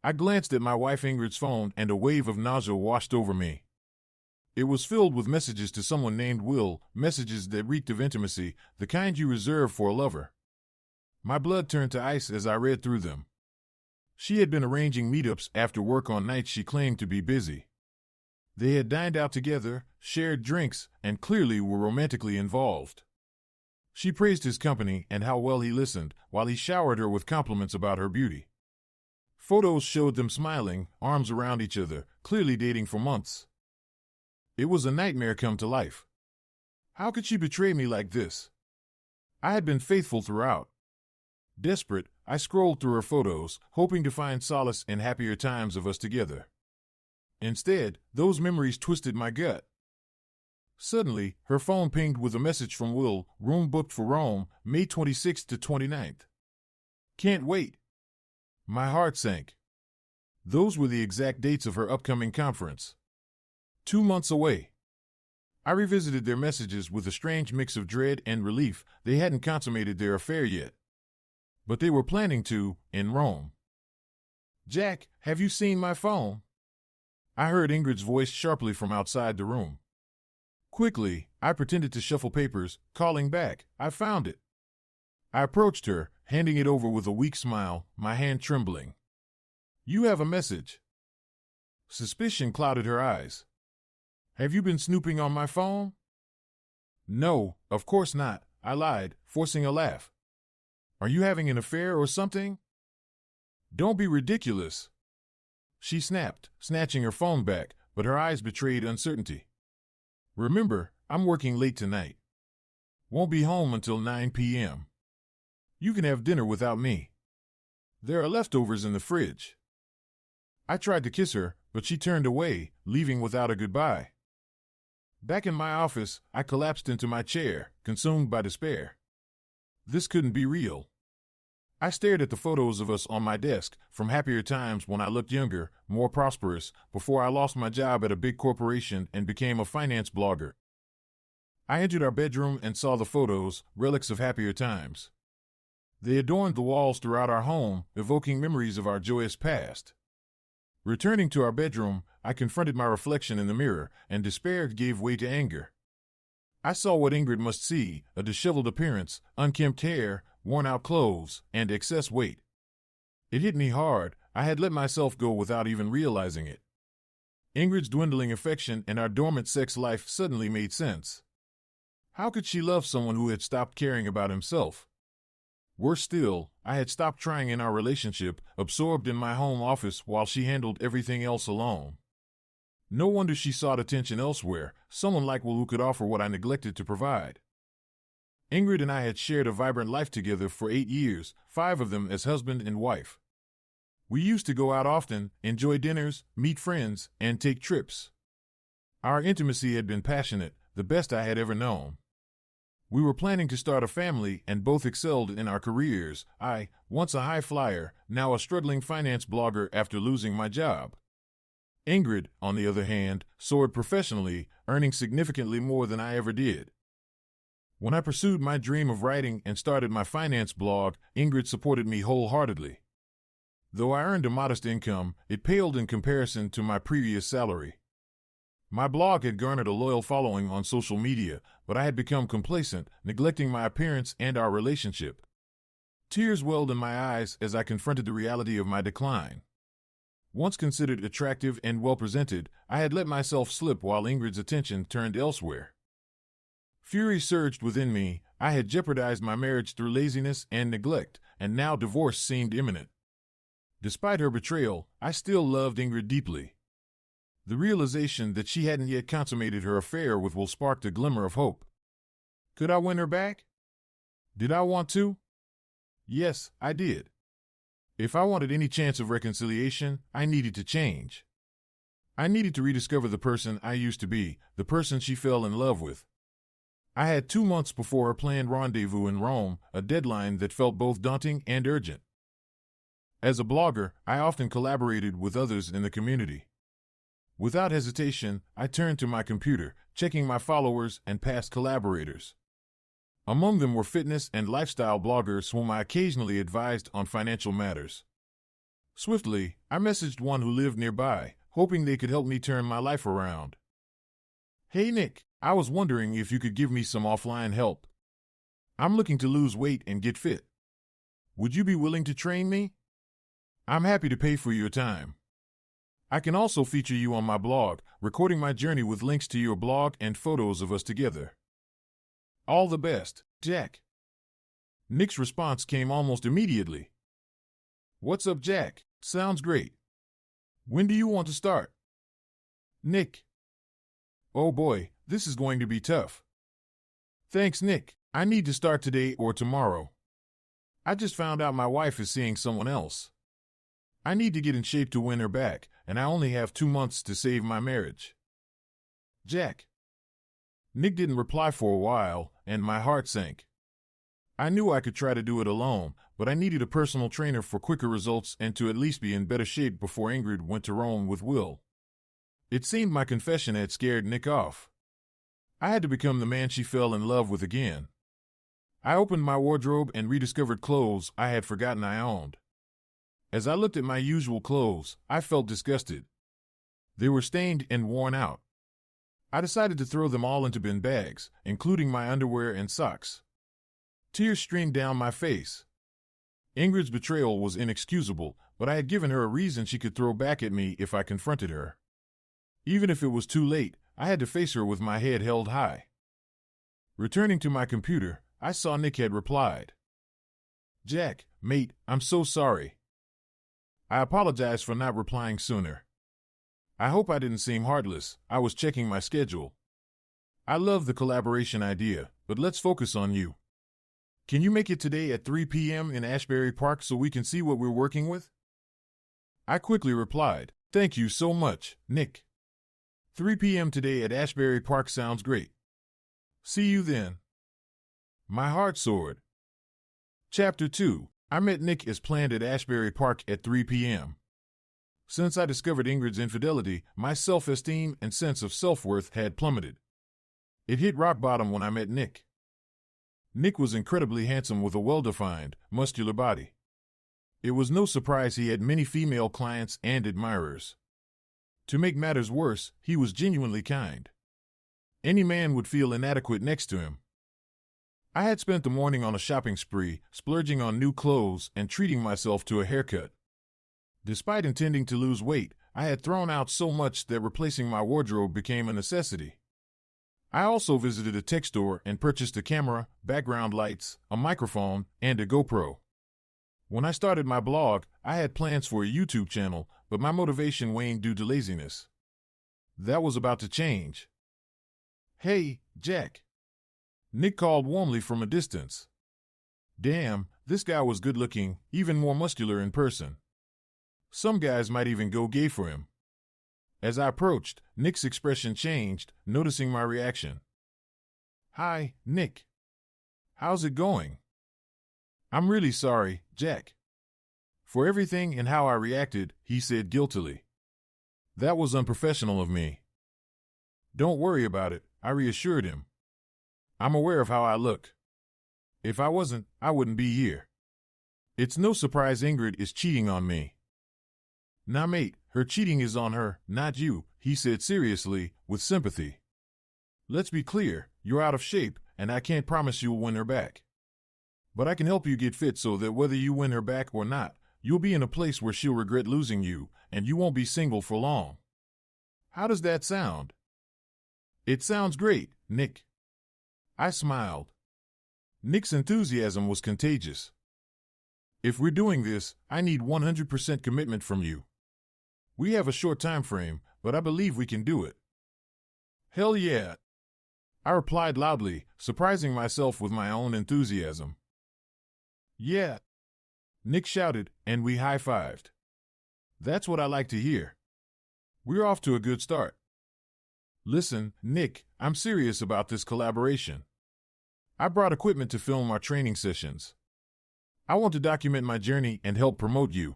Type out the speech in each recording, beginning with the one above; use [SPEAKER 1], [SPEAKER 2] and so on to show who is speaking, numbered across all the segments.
[SPEAKER 1] I glanced at my wife Ingrid's phone and a wave of nausea washed over me. It was filled with messages to someone named Will, messages that reeked of intimacy, the kind you reserve for a lover. My blood turned to ice as I read through them. She had been arranging meetups after work on nights she claimed to be busy. They had dined out together, shared drinks, and clearly were romantically involved. She praised his company and how well he listened, while he showered her with compliments about her beauty. Photos showed them smiling, arms around each other, clearly dating for months. It was a nightmare come to life. How could she betray me like this? I had been faithful throughout. Desperate, I scrolled through her photos, hoping to find solace in happier times of us together. Instead, those memories twisted my gut. Suddenly, her phone pinged with a message from Will, room booked for Rome, May 26th to 29th. Can't wait. My heart sank. Those were the exact dates of her upcoming conference. 2 months away. I revisited their messages with a strange mix of dread and relief. They hadn't consummated their affair yet. But they were planning to, in Rome. Jack, have you seen my phone? I heard Ingrid's voice sharply from outside the room. Quickly, I pretended to shuffle papers, calling back, I found it. I approached her, handing it over with a weak smile, my hand trembling. You have a message. Suspicion clouded her eyes. Have you been snooping on my phone? No, of course not, I lied, forcing a laugh. Are you having an affair or something? Don't be ridiculous. She snapped, snatching her phone back, but her eyes betrayed uncertainty. Remember, I'm working late tonight. Won't be home until 9 p.m. You can have dinner without me. There are leftovers in the fridge. I tried to kiss her, but she turned away, leaving without a goodbye. Back in my office, I collapsed into my chair, consumed by despair. This couldn't be real. I stared at the photos of us on my desk, from happier times when I looked younger, more prosperous, before I lost my job at a big corporation and became a finance blogger. I entered our bedroom and saw the photos, relics of happier times. They adorned the walls throughout our home, evoking memories of our joyous past. Returning to our bedroom, I confronted my reflection in the mirror, and despair gave way to anger. I saw what Ingrid must see, a disheveled appearance, unkempt hair, worn-out clothes, and excess weight. It hit me hard. I had let myself go without even realizing it. Ingrid's dwindling affection and our dormant sex life suddenly made sense. How could she love someone who had stopped caring about himself? Worse still, I had stopped trying in our relationship, absorbed in my home office while she handled everything else alone. No wonder she sought attention elsewhere, someone like Will who could offer what I neglected to provide. Ingrid and I had shared a vibrant life together for 8 years, 5 of them as husband and wife. We used to go out often, enjoy dinners, meet friends, and take trips. Our intimacy had been passionate, the best I had ever known. We were planning to start a family and both excelled in our careers. I, once a high flyer, now a struggling finance blogger after losing my job. Ingrid, on the other hand, soared professionally, earning significantly more than I ever did. When I pursued my dream of writing and started my finance blog, Ingrid supported me wholeheartedly. Though I earned a modest income, it paled in comparison to my previous salary. My blog had garnered a loyal following on social media, but I had become complacent, neglecting my appearance and our relationship. Tears welled in my eyes as I confronted the reality of my decline. Once considered attractive and well-presented, I had let myself slip while Ingrid's attention turned elsewhere. Fury surged within me. I had jeopardized my marriage through laziness and neglect, and now divorce seemed imminent. Despite her betrayal, I still loved Ingrid deeply. The realization that she hadn't yet consummated her affair with Will sparked a glimmer of hope. Could I win her back? Did I want to? Yes, I did. If I wanted any chance of reconciliation, I needed to change. I needed to rediscover the person I used to be, the person she fell in love with. I had 2 months before her planned rendezvous in Rome, a deadline that felt both daunting and urgent. As a blogger, I often collaborated with others in the community. Without hesitation, I turned to my computer, checking my followers and past collaborators. Among them were fitness and lifestyle bloggers whom I occasionally advised on financial matters. Swiftly, I messaged one who lived nearby, hoping they could help me turn my life around. Hey Nick, I was wondering if you could give me some offline help. I'm looking to lose weight and get fit. Would you be willing to train me? I'm happy to pay for your time. I can also feature you on my blog, recording my journey with links to your blog and photos of us together. All the best, Jack. Nick's response came almost immediately. What's up, Jack? Sounds great. When do you want to start? Nick. Oh boy, this is going to be tough. Thanks, Nick. I need to start today or tomorrow. I just found out my wife is seeing someone else. I need to get in shape to win her back, and I only have 2 months to save my marriage. Jack. Nick didn't reply for a while, and my heart sank. I knew I could try to do it alone, but I needed a personal trainer for quicker results and to at least be in better shape before Ingrid went to Rome with Will. It seemed my confession had scared Nick off. I had to become the man she fell in love with again. I opened my wardrobe and rediscovered clothes I had forgotten I owned. As I looked at my usual clothes, I felt disgusted. They were stained and worn out. I decided to throw them all into bin bags, including my underwear and socks. Tears streamed down my face. Ingrid's betrayal was inexcusable, but I had given her a reason she could throw back at me if I confronted her. Even if it was too late, I had to face her with my head held high. Returning to my computer, I saw Nick had replied. Jack, mate, I'm so sorry. I apologize for not replying sooner. I hope I didn't seem heartless. I was checking my schedule. I love the collaboration idea, but let's focus on you. Can you make it today at 3 p.m. in Ashbury Park so we can see what we're working with? I quickly replied, thank you so much, Nick. 3 p.m. today at Ashbury Park sounds great. See you then. My heart soared. Chapter 2. I met Nick as planned at Ashbury Park at 3 p.m. Since I discovered Ingrid's infidelity, my self-esteem and sense of self-worth had plummeted. It hit rock bottom when I met Nick. Nick was incredibly handsome with a well-defined, muscular body. It was no surprise he had many female clients and admirers. To make matters worse, he was genuinely kind. Any man would feel inadequate next to him. I had spent the morning on a shopping spree, splurging on new clothes and treating myself to a haircut. Despite intending to lose weight, I had thrown out so much that replacing my wardrobe became a necessity. I also visited a tech store and purchased a camera, background lights, a microphone, and a GoPro. When I started my blog, I had plans for a YouTube channel, but my motivation waned due to laziness. That was about to change. Hey, Jack. Nick called warmly from a distance. Damn, this guy was good-looking, even more muscular in person. Some guys might even go gay for him. As I approached, Nick's expression changed, noticing my reaction. Hi, Nick. How's it going? I'm really sorry, Jack. For everything and how I reacted, he said guiltily. That was unprofessional of me. Don't worry about it, I reassured him. I'm aware of how I look. If I wasn't, I wouldn't be here. It's no surprise Ingrid is cheating on me. Nah, mate, her cheating is on her, not you, he said seriously, with sympathy. Let's be clear, you're out of shape, and I can't promise you'll win her back. But I can help you get fit so that whether you win her back or not, you'll be in a place where she'll regret losing you, and you won't be single for long. How does that sound? It sounds great, Nick. I smiled. Nick's enthusiasm was contagious. If we're doing this, I need 100% commitment from you. We have a short time frame, but I believe we can do it. Hell yeah! I replied loudly, surprising myself with my own enthusiasm. Yeah! Nick shouted, and we high-fived. That's what I like to hear. We're off to a good start. Listen, Nick, I'm serious about this collaboration. I brought equipment to film our training sessions. I want to document my journey and help promote you.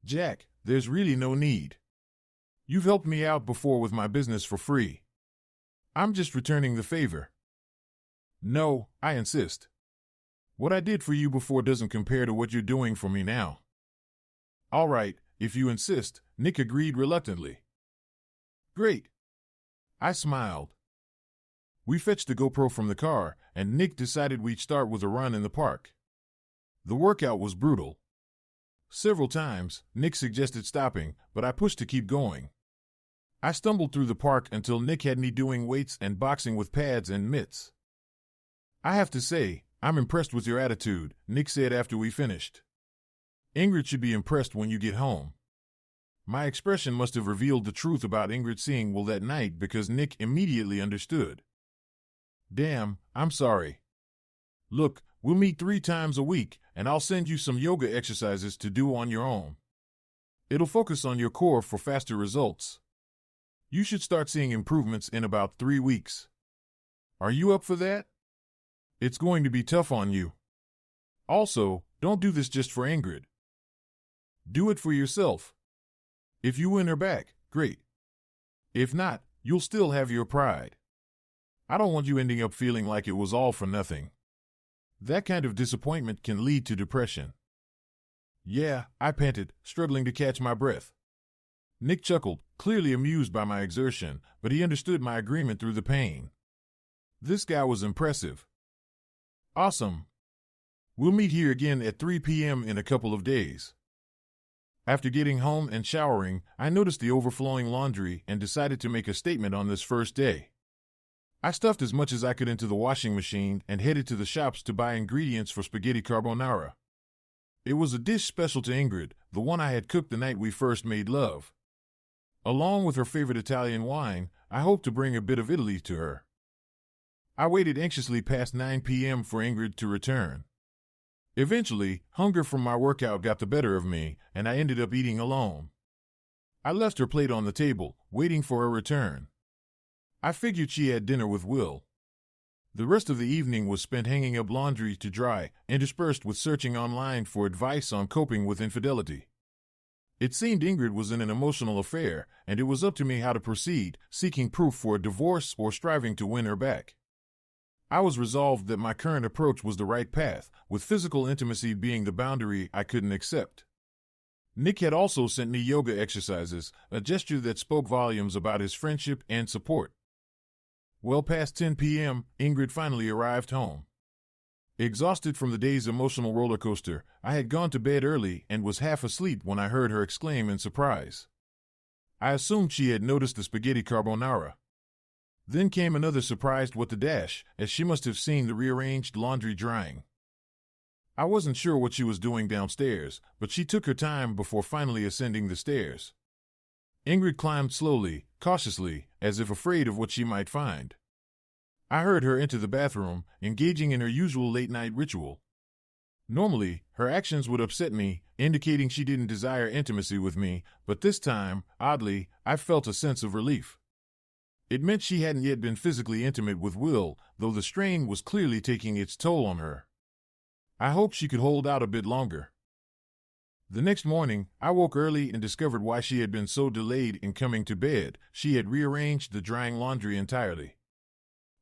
[SPEAKER 1] Jack, there's really no need. You've helped me out before with my business for free. I'm just returning the favor. No, I insist. What I did for you before doesn't compare to what you're doing for me now. All right, if you insist, Nick agreed reluctantly. Great. I smiled. We fetched the GoPro from the car, and Nick decided we'd start with a run in the park. The workout was brutal. Several times, Nick suggested stopping, but I pushed to keep going. I stumbled through the park until Nick had me doing weights and boxing with pads and mitts. I have to say, I'm impressed with your attitude, Nick said after we finished. Ingrid should be impressed when you get home. My expression must have revealed the truth about Ingrid seeing Will that night because Nick immediately understood. Damn, I'm sorry. Look, we'll meet 3 times a week, and I'll send you some yoga exercises to do on your own. It'll focus on your core for faster results. You should start seeing improvements in about 3 weeks. Are you up for that? It's going to be tough on you. Also, don't do this just for Ingrid. Do it for yourself. If you win her back, great. If not, you'll still have your pride. I don't want you ending up feeling like it was all for nothing. That kind of disappointment can lead to depression. Yeah, I panted, struggling to catch my breath. Nick chuckled, clearly amused by my exertion, but he understood my agreement through the pain. This guy was impressive. Awesome. We'll meet here again at 3 p.m. in a couple of days. After getting home and showering, I noticed the overflowing laundry and decided to make a statement on this first day. I stuffed as much as I could into the washing machine and headed to the shops to buy ingredients for spaghetti carbonara. It was a dish special to Ingrid, the one I had cooked the night we first made love. Along with her favorite Italian wine, I hoped to bring a bit of Italy to her. I waited anxiously past 9 p.m. for Ingrid to return. Eventually, hunger from my workout got the better of me, and I ended up eating alone. I left her plate on the table, waiting for her return. I figured she had dinner with Will. The rest of the evening was spent hanging up laundry to dry, interspersed with searching online for advice on coping with infidelity. It seemed Ingrid was in an emotional affair, and it was up to me how to proceed, seeking proof for a divorce or striving to win her back. I was resolved that my current approach was the right path, with physical intimacy being the boundary I couldn't accept. Nick had also sent me yoga exercises, a gesture that spoke volumes about his friendship and support. Well past 10 p.m., Ingrid finally arrived home. Exhausted from the day's emotional roller coaster, I had gone to bed early and was half asleep when I heard her exclaim in surprise. I assumed she had noticed the spaghetti carbonara. Then came another surprised what the dash, as she must have seen the rearranged laundry drying. I wasn't sure what she was doing downstairs, but she took her time before finally ascending the stairs. Ingrid climbed slowly, cautiously, as if afraid of what she might find. I heard her enter the bathroom, engaging in her usual late-night ritual. Normally, her actions would upset me, indicating she didn't desire intimacy with me, but this time, oddly, I felt a sense of relief. It meant she hadn't yet been physically intimate with Will, though the strain was clearly taking its toll on her. I hoped she could hold out a bit longer. The next morning, I woke early and discovered why she had been so delayed in coming to bed. She had rearranged the drying laundry entirely.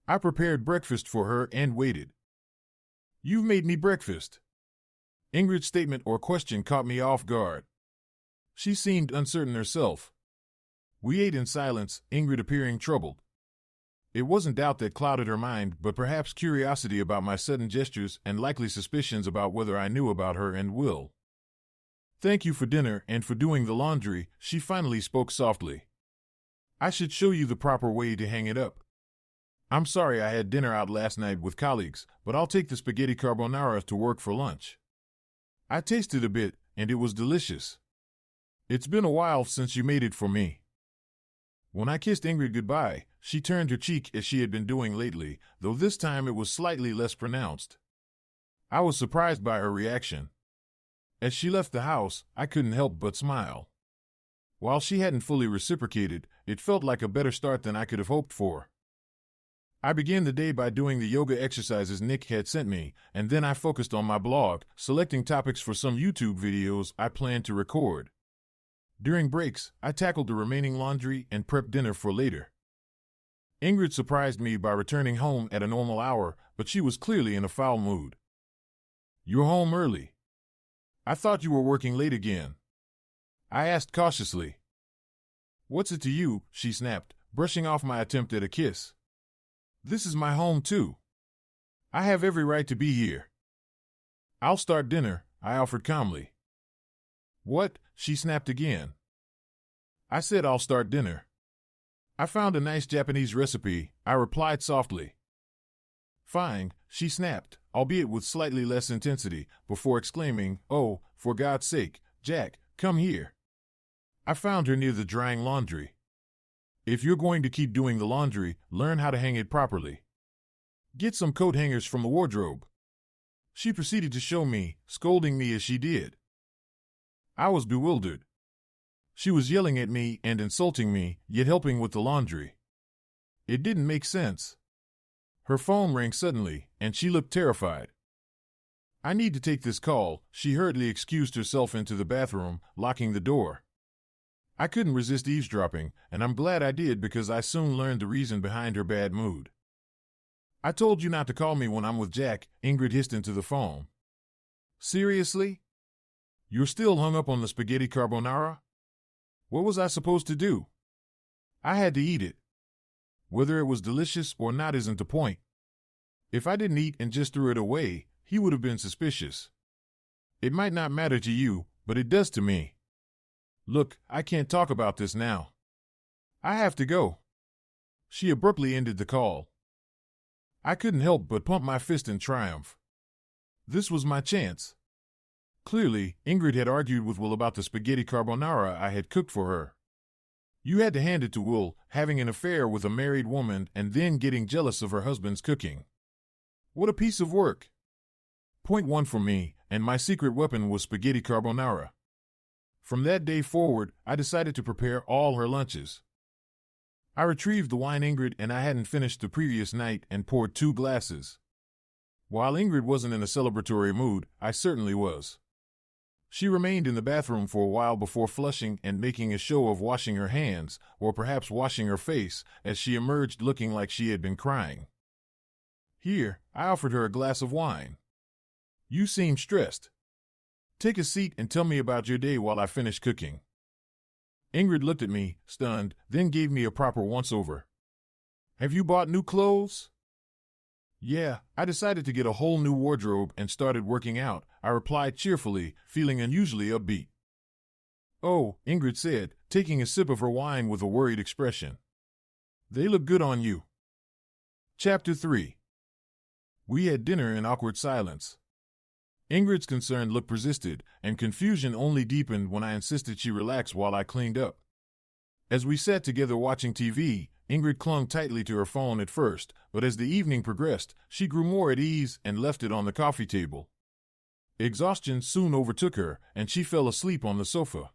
[SPEAKER 1] I prepared breakfast for her and waited. "You've made me breakfast." Ingrid's statement or question caught me off guard. She seemed uncertain herself. We ate in silence, Ingrid appearing troubled. It wasn't doubt that clouded her mind, but perhaps curiosity about my sudden gestures and likely suspicions about whether I knew about her and Will. "Thank you for dinner and for doing the laundry," she finally spoke softly. "I should show you the proper way to hang it up. I'm sorry I had dinner out last night with colleagues, but I'll take the spaghetti carbonara to work for lunch." I tasted a bit, and it was delicious. "It's been a while since you made it for me." When I kissed Ingrid goodbye, she turned her cheek as she had been doing lately, though this time it was slightly less pronounced. I was surprised by her reaction. As she left the house, I couldn't help but smile. While she hadn't fully reciprocated, it felt like a better start than I could have hoped for. I began the day by doing the yoga exercises Nick had sent me, and then I focused on my blog, selecting topics for some YouTube videos I planned to record. During breaks, I tackled the remaining laundry and prepped dinner for later. Ingrid surprised me by returning home at a normal hour, but she was clearly in a foul mood. "You're home early. I thought you were working late again." I asked cautiously. What's it to you? She snapped, brushing off my attempt at a kiss. This is my home, too. I have every right to be here. I'll start dinner, I offered calmly. What? She snapped again. I said I'll start dinner. I found a nice Japanese recipe, I replied softly. Fine, she snapped, albeit with slightly less intensity, before exclaiming, oh, for God's sake, Jack, come here. I found her near the drying laundry. If you're going to keep doing the laundry, learn how to hang it properly. Get some coat hangers from the wardrobe. She proceeded to show me, scolding me as she did. I was bewildered. She was yelling at me and insulting me, yet helping with the laundry. It didn't make sense. Her phone rang suddenly, and she looked terrified. I need to take this call, she hurriedly excused herself into the bathroom, locking the door. I couldn't resist eavesdropping, and I'm glad I did because I soon learned the reason behind her bad mood. I told you not to call me when I'm with Jack, Ingrid hissed into the phone. Seriously? You're still hung up on the spaghetti carbonara? What was I supposed to do? I had to eat it. Whether it was delicious or not isn't the point. If I didn't eat and just threw it away, he would have been suspicious. It might not matter to you, but it does to me. Look, I can't talk about this now. I have to go. She abruptly ended the call. I couldn't help but pump my fist in triumph. This was my chance. Clearly, Ingrid had argued with Will about the spaghetti carbonara I had cooked for her. You had to hand it to Will, having an affair with a married woman and then getting jealous of her husband's cooking. What a piece of work. Point one for me, and my secret weapon was spaghetti carbonara. From that day forward, I decided to prepare all her lunches. I retrieved the wine Ingrid and I hadn't finished the previous night and poured 2 glasses. While Ingrid wasn't in a celebratory mood, I certainly was. She remained in the bathroom for a while before flushing and making a show of washing her hands, or perhaps washing her face, as she emerged looking like she had been crying. Here, I offered her a glass of wine. You seem stressed. Take a seat and tell me about your day while I finish cooking. Ingrid looked at me, stunned, then gave me a proper once-over. Have you bought new clothes? Yeah, I decided to get a whole new wardrobe and started working out, I replied cheerfully, feeling unusually upbeat. Oh, Ingrid said, taking a sip of her wine with a worried expression. They look good on you. Chapter 3. We had dinner in awkward silence. Ingrid's concerned look persisted, and confusion only deepened when I insisted she relax while I cleaned up. As we sat together watching TV, Ingrid clung tightly to her phone at first, but as the evening progressed, she grew more at ease and left it on the coffee table. Exhaustion soon overtook her, and she fell asleep on the sofa.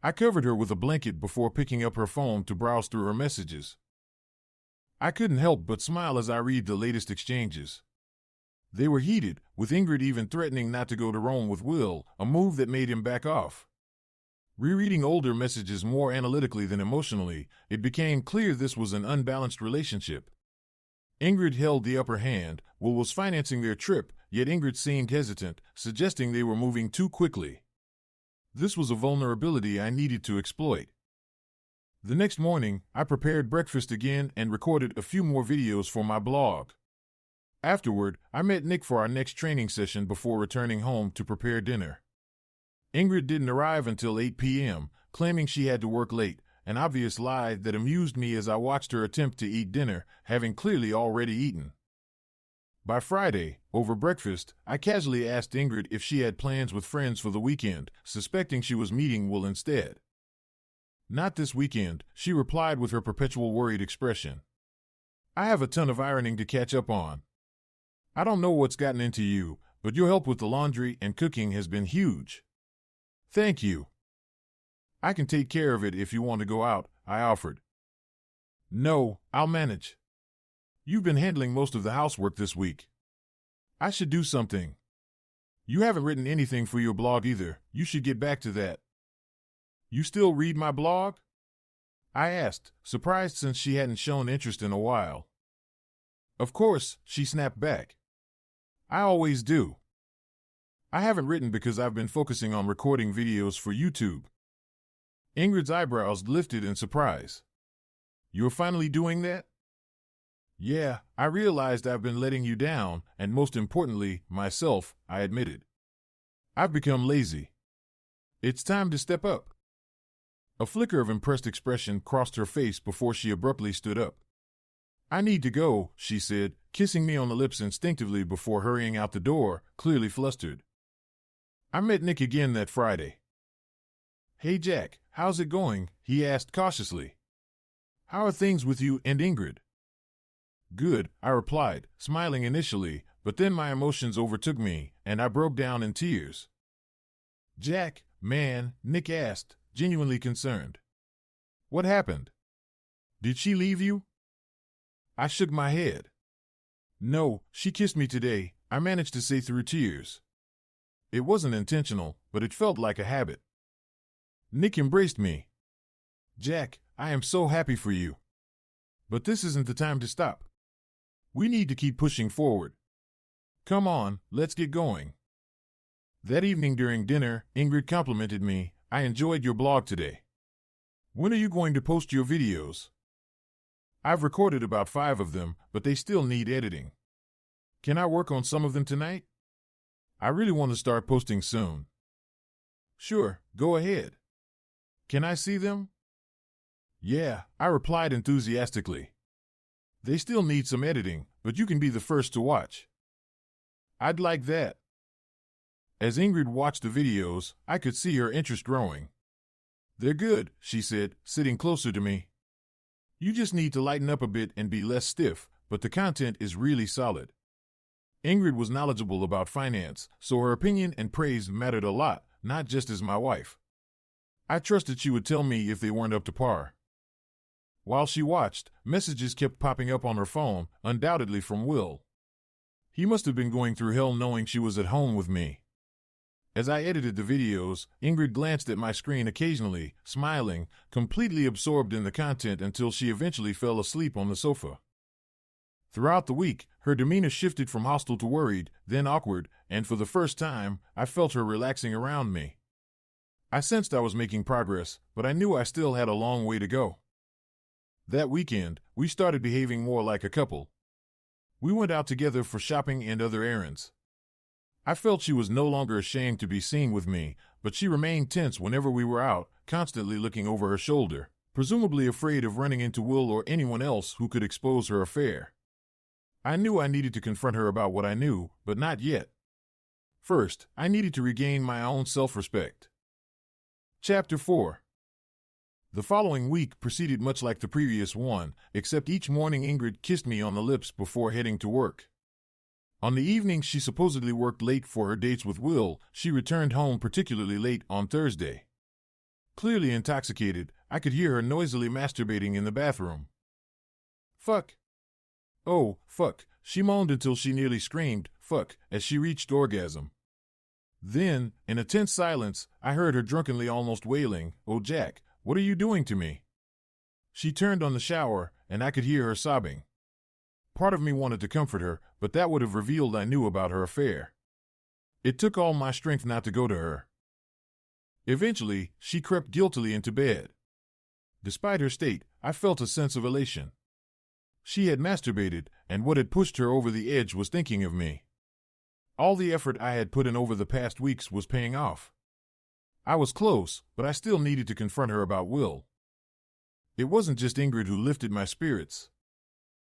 [SPEAKER 1] I covered her with a blanket before picking up her phone to browse through her messages. I couldn't help but smile as I read the latest exchanges. They were heated, with Ingrid even threatening not to go to Rome with Will, a move that made him back off. Rereading older messages more analytically than emotionally, it became clear this was an unbalanced relationship. Ingrid held the upper hand. Will was financing their trip, yet Ingrid seemed hesitant, suggesting they were moving too quickly. This was a vulnerability I needed to exploit. The next morning, I prepared breakfast again and recorded a few more videos for my blog. Afterward, I met Nick for our next training session before returning home to prepare dinner. Ingrid didn't arrive until 8 p.m., claiming she had to work late, an obvious lie that amused me as I watched her attempt to eat dinner, having clearly already eaten. By Friday, over breakfast, I casually asked Ingrid if she had plans with friends for the weekend, suspecting she was meeting Will instead. Not this weekend, she replied with her perpetual worried expression. I have a ton of ironing to catch up on. I don't know what's gotten into you, but your help with the laundry and cooking has been huge. Thank you. I can take care of it if you want to go out, I offered. No, I'll manage. You've been handling most of the housework this week. I should do something. You haven't written anything for your blog either. You should get back to that. You still read my blog? I asked, surprised since she hadn't shown interest in a while. Of course, she snapped back. I always do. I haven't written because I've been focusing on recording videos for YouTube. Ingrid's eyebrows lifted in surprise. You're finally doing that? Yeah, I realized I've been letting you down, and most importantly, myself, I admitted. I've become lazy. It's time to step up. A flicker of impressed expression crossed her face before she abruptly stood up. I need to go, she said, kissing me on the lips instinctively before hurrying out the door, clearly flustered. I met Nick again that Friday. Hey Jack, how's it going? He asked cautiously. How are things with you and Ingrid? Good, I replied, smiling initially, but then my emotions overtook me, and I broke down in tears. Jack, man, Nick asked, genuinely concerned. What happened? Did she leave you? I shook my head. No, she kissed me today, I managed to say through tears. It wasn't intentional, but it felt like a habit. Nick embraced me. Jack, I am so happy for you. But this isn't the time to stop. We need to keep pushing forward. Come on, let's get going. That evening during dinner, Ingrid complimented me. I enjoyed your blog today. When are you going to post your videos? I've recorded about 5 of them, but they still need editing. Can I work on some of them tonight? I really want to start posting soon. Sure, go ahead. Can I see them? Yeah, I replied enthusiastically. They still need some editing, but you can be the first to watch. I'd like that. As Ingrid watched the videos, I could see her interest growing. They're good, she said, sitting closer to me. You just need to lighten up a bit and be less stiff, but the content is really solid. Ingrid was knowledgeable about finance, so her opinion and praise mattered a lot, not just as my wife. I trusted she would tell me if they weren't up to par. While she watched, messages kept popping up on her phone, undoubtedly from Will. He must have been going through hell knowing she was at home with me. As I edited the videos, Ingrid glanced at my screen occasionally, smiling, completely absorbed in the content until she eventually fell asleep on the sofa. Throughout the week, her demeanor shifted from hostile to worried, then awkward, and for the first time, I felt her relaxing around me. I sensed I was making progress, but I knew I still had a long way to go. That weekend, we started behaving more like a couple. We went out together for shopping and other errands. I felt she was no longer ashamed to be seen with me, but she remained tense whenever we were out, constantly looking over her shoulder, presumably afraid of running into Will or anyone else who could expose her affair. I knew I needed to confront her about what I knew, but not yet. First, I needed to regain my own self-respect. Chapter 4. The following week proceeded much like the previous one, except each morning Ingrid kissed me on the lips before heading to work. On the evening she supposedly worked late for her dates with Will, she returned home particularly late on Thursday. Clearly intoxicated, I could hear her noisily masturbating in the bathroom. Fuck. Oh, fuck, she moaned until she nearly screamed, fuck, as she reached orgasm. Then, in a tense silence, I heard her drunkenly almost wailing, "Oh Jack, what are you doing to me?" She turned on the shower, and I could hear her sobbing. Part of me wanted to comfort her, but that would have revealed I knew about her affair. It took all my strength not to go to her. Eventually, she crept guiltily into bed. Despite her state, I felt a sense of elation. She had masturbated, and what had pushed her over the edge was thinking of me. All the effort I had put in over the past weeks was paying off. I was close, but I still needed to confront her about Will. It wasn't just Ingrid who lifted my spirits.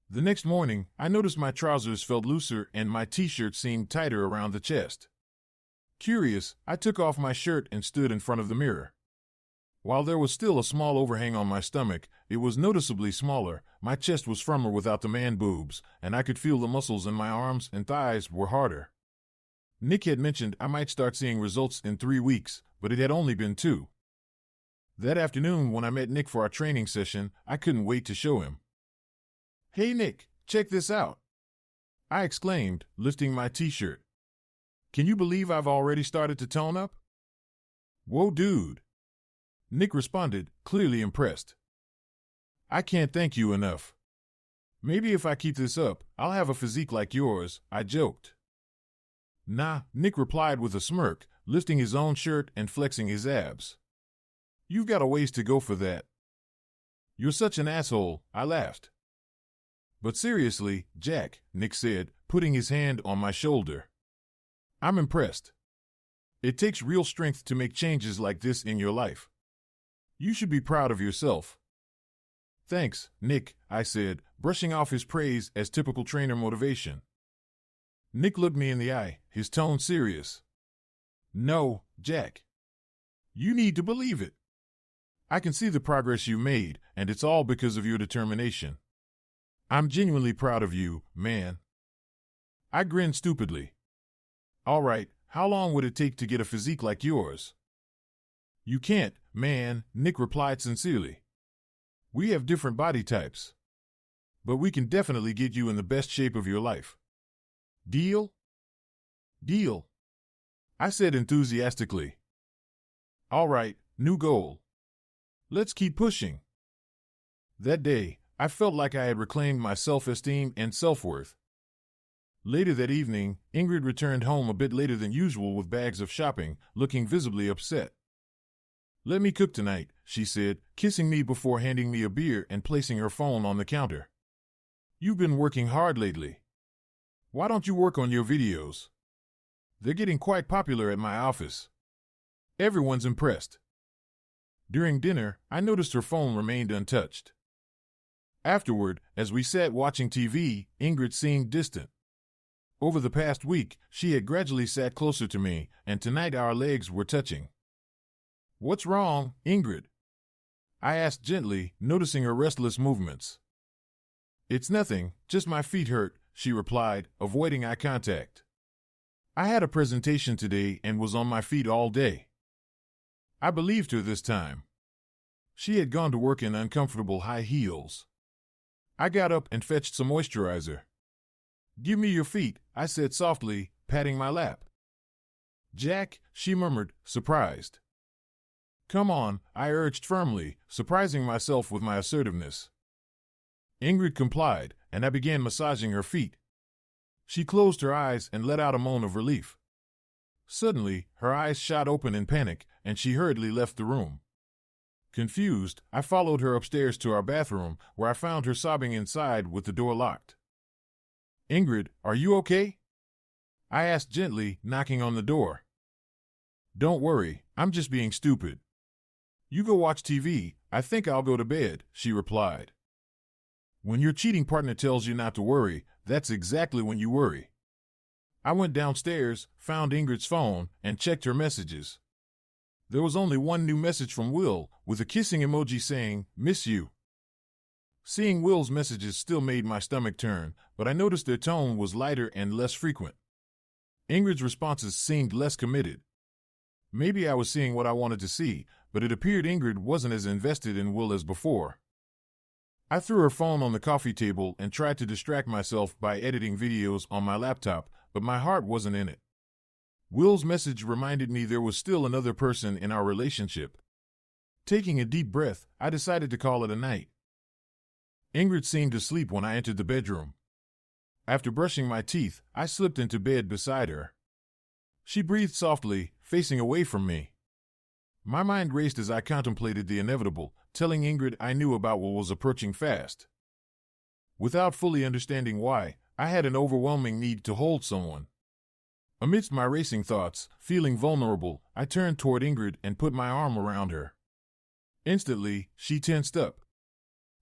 [SPEAKER 1] The next morning, I noticed my trousers felt looser and my t-shirt seemed tighter around the chest. Curious, I took off my shirt and stood in front of the mirror. While there was still a small overhang on my stomach, it was noticeably smaller, my chest was firmer without the man boobs, and I could feel the muscles in my arms and thighs were harder. Nick had mentioned I might start seeing results in 3 weeks, but it had only been 2. That afternoon when I met Nick for our training session, I couldn't wait to show him. "Hey Nick, check this out," I exclaimed, lifting my t-shirt. "Can you believe I've already started to tone up?" "Whoa, dude," Nick responded, clearly impressed. "I can't thank you enough. Maybe if I keep this up, I'll have a physique like yours," I joked. "Nah," Nick replied with a smirk, lifting his own shirt and flexing his abs. You've got a ways to go for that. You're such an asshole, I laughed. But seriously, Jack, Nick said, putting his hand on my shoulder. I'm impressed. It takes real strength to make changes like this in your life. You should be proud of yourself. Thanks, Nick, I said, brushing off his praise as typical trainer motivation. Nick looked me in the eye, his tone serious. No, Jack. You need to believe it. I can see the progress you made, and it's all because of your determination. I'm genuinely proud of you, man. I grinned stupidly. All right, how long would it take to get a physique like yours? You can't, man, Nick replied sincerely. We have different body types. But we can definitely get you in the best shape of your life. Deal? Deal, I said enthusiastically. All right, new goal. Let's keep pushing. That day, I felt like I had reclaimed my self-esteem and self-worth. Later that evening, Ingrid returned home a bit later than usual with bags of shopping, looking visibly upset. Let me cook tonight, she said, kissing me before handing me a beer and placing her phone on the counter. You've been working hard lately. Why don't you work on your videos? They're getting quite popular at my office. Everyone's impressed. During dinner, I noticed her phone remained untouched. Afterward, as we sat watching TV, Ingrid seemed distant. Over the past week, she had gradually sat closer to me, and tonight our legs were touching. What's wrong, Ingrid? I asked gently, noticing her restless movements. It's nothing, just my feet hurt, she replied, avoiding eye contact. I had a presentation today and was on my feet all day. I believed her this time. She had gone to work in uncomfortable high heels. I got up and fetched some moisturizer. Give me your feet, I said softly, patting my lap. Jack, she murmured, surprised. Come on, I urged firmly, surprising myself with my assertiveness. Ingrid complied, and I began massaging her feet. She closed her eyes and let out a moan of relief. Suddenly, her eyes shot open in panic, and she hurriedly left the room. Confused, I followed her upstairs to our bathroom, where I found her sobbing inside with the door locked. Ingrid, are you okay? I asked gently, knocking on the door. Don't worry, I'm just being stupid. You go watch TV, I think I'll go to bed, she replied. When your cheating partner tells you not to worry, that's exactly when you worry. I went downstairs, found Ingrid's phone, and checked her messages. There was only one new message from Will, with a kissing emoji saying, "Miss you." Seeing Will's messages still made my stomach turn, but I noticed their tone was lighter and less frequent. Ingrid's responses seemed less committed. Maybe I was seeing what I wanted to see, but it appeared Ingrid wasn't as invested in Will as before. I threw her phone on the coffee table and tried to distract myself by editing videos on my laptop, but my heart wasn't in it. Will's message reminded me there was still another person in our relationship. Taking a deep breath, I decided to call it a night. Ingrid seemed asleep when I entered the bedroom. After brushing my teeth, I slipped into bed beside her. She breathed softly, facing away from me. My mind raced as I contemplated the inevitable, telling Ingrid I knew about what was approaching fast. Without fully understanding why, I had an overwhelming need to hold someone. Amidst my racing thoughts, feeling vulnerable, I turned toward Ingrid and put my arm around her. Instantly, she tensed up.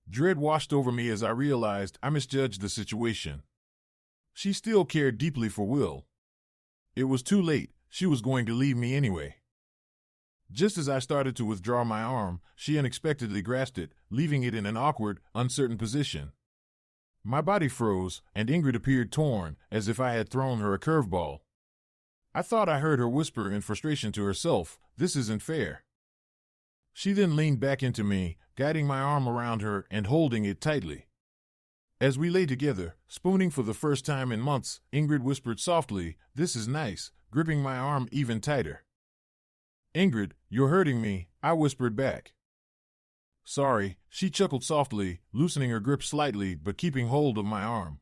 [SPEAKER 1] Dread washed over me as I realized I misjudged the situation. She still cared deeply for Will. It was too late, she was going to leave me anyway. Just as I started to withdraw my arm, she unexpectedly grasped it, leaving it in an awkward, uncertain position. My body froze, and Ingrid appeared torn, as if I had thrown her a curveball. I thought I heard her whisper in frustration to herself, "This isn't fair." She then leaned back into me, guiding my arm around her and holding it tightly. As we lay together, spooning for the first time in months, Ingrid whispered softly, "This is nice," gripping my arm even tighter. "Ingrid, you're hurting me," I whispered back. "Sorry," she chuckled softly, loosening her grip slightly but keeping hold of my arm.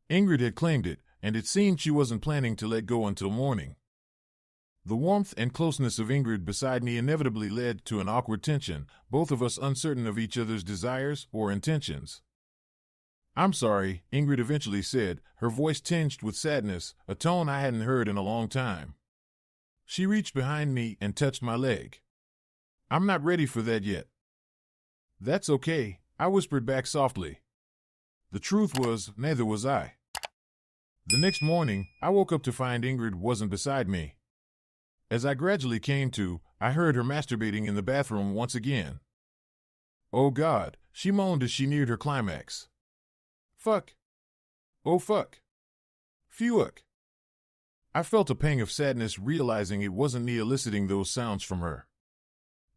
[SPEAKER 1] Ingrid had claimed it, and it seemed she wasn't planning to let go until morning. The warmth and closeness of Ingrid beside me inevitably led to an awkward tension, both of us uncertain of each other's desires or intentions. "I'm sorry," Ingrid eventually said, her voice tinged with sadness, a tone I hadn't heard in a long time. She reached behind me and touched my leg. "I'm not ready for that yet." "That's okay," I whispered back softly. The truth was, neither was I. The next morning, I woke up to find Ingrid wasn't beside me. As I gradually came to, I heard her masturbating in the bathroom once again. "Oh God," she moaned as she neared her climax. "Fuck. Oh fuck. Fuck." I felt a pang of sadness realizing it wasn't me eliciting those sounds from her.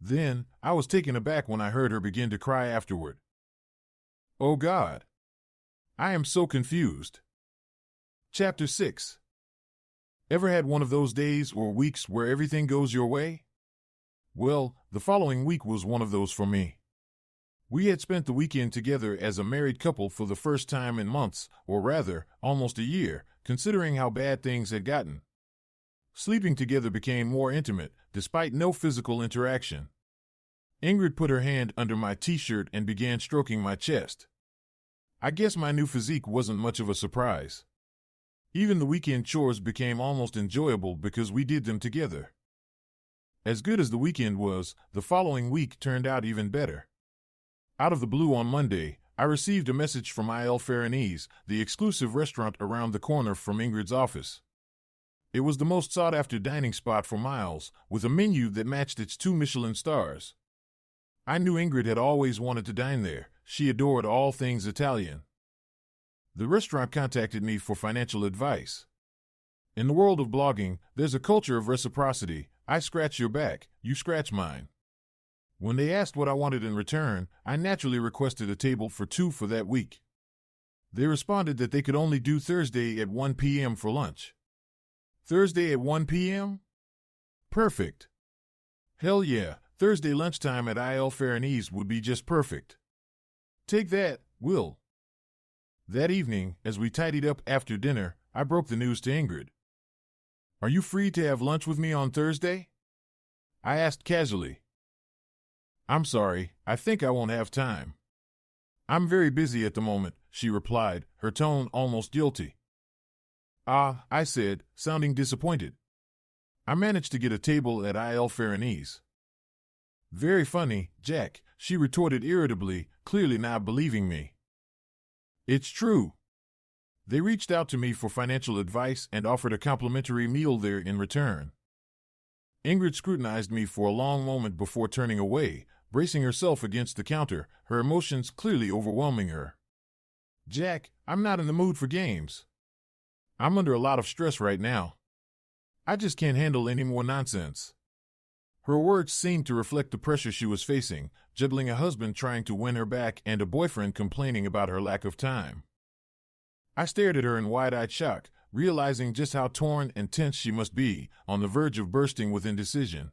[SPEAKER 1] Then, I was taken aback when I heard her begin to cry afterward. Oh God. I am so confused. Chapter 6. Ever had one of those days or weeks where everything goes your way? Well, the following week was one of those for me. We had spent the weekend together as a married couple for the first time in months, or rather, almost a year, considering how bad things had gotten. Sleeping together became more intimate, despite no physical interaction. Ingrid put her hand under my t-shirt and began stroking my chest. I guess my new physique wasn't much of a surprise. Even the weekend chores became almost enjoyable because we did them together. As good as the weekend was, the following week turned out even better. Out of the blue on Monday, I received a message from Il Faranese, the exclusive restaurant around the corner from Ingrid's office. It was the most sought-after dining spot for miles, with a menu that matched its 2 Michelin stars. I knew Ingrid had always wanted to dine there. She adored all things Italian. The restaurant contacted me for financial advice. In the world of blogging, there's a culture of reciprocity. I scratch your back, you scratch mine. When they asked what I wanted in return, I naturally requested a table for 2 for that week. They responded that they could only do Thursday at 1 p.m. for lunch. Thursday at 1 p.m.? Perfect. Hell yeah, Thursday lunchtime at Il Faranese would be just perfect. Take that, Will. That evening, as we tidied up after dinner, I broke the news to Ingrid. Are you free to have lunch with me on Thursday? I asked casually. I'm sorry, I think I won't have time. I'm very busy at the moment, she replied, her tone almost guilty. Ah, I said, sounding disappointed. I managed to get a table at Il Faranese. Very funny, Jack, she retorted irritably, clearly not believing me. It's true. They reached out to me for financial advice and offered a complimentary meal there in return. Ingrid scrutinized me for a long moment before turning away, bracing herself against the counter, her emotions clearly overwhelming her. Jack, I'm not in the mood for games. I'm under a lot of stress right now. I just can't handle any more nonsense. Her words seemed to reflect the pressure she was facing, juggling a husband trying to win her back and a boyfriend complaining about her lack of time. I stared at her in wide-eyed shock, realizing just how torn and tense she must be, on the verge of bursting with indecision.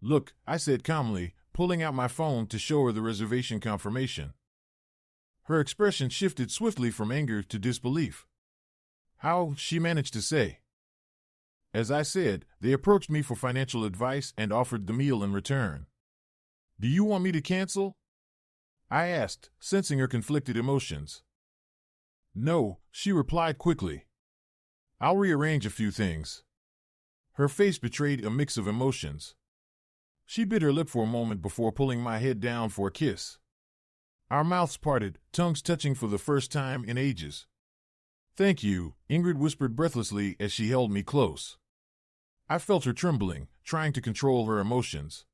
[SPEAKER 1] Look, I said calmly, pulling out my phone to show her the reservation confirmation. Her expression shifted swiftly from anger to disbelief. How, she managed to say. As I said, they approached me for financial advice and offered the meal in return. Do you want me to cancel? I asked, sensing her conflicted emotions. No, she replied quickly. I'll rearrange a few things. Her face betrayed a mix of emotions. She bit her lip for a moment before pulling my head down for a kiss. Our mouths parted, tongues touching for the first time in ages. Thank you, Ingrid whispered breathlessly as she held me close. I felt her trembling, trying to control her emotions.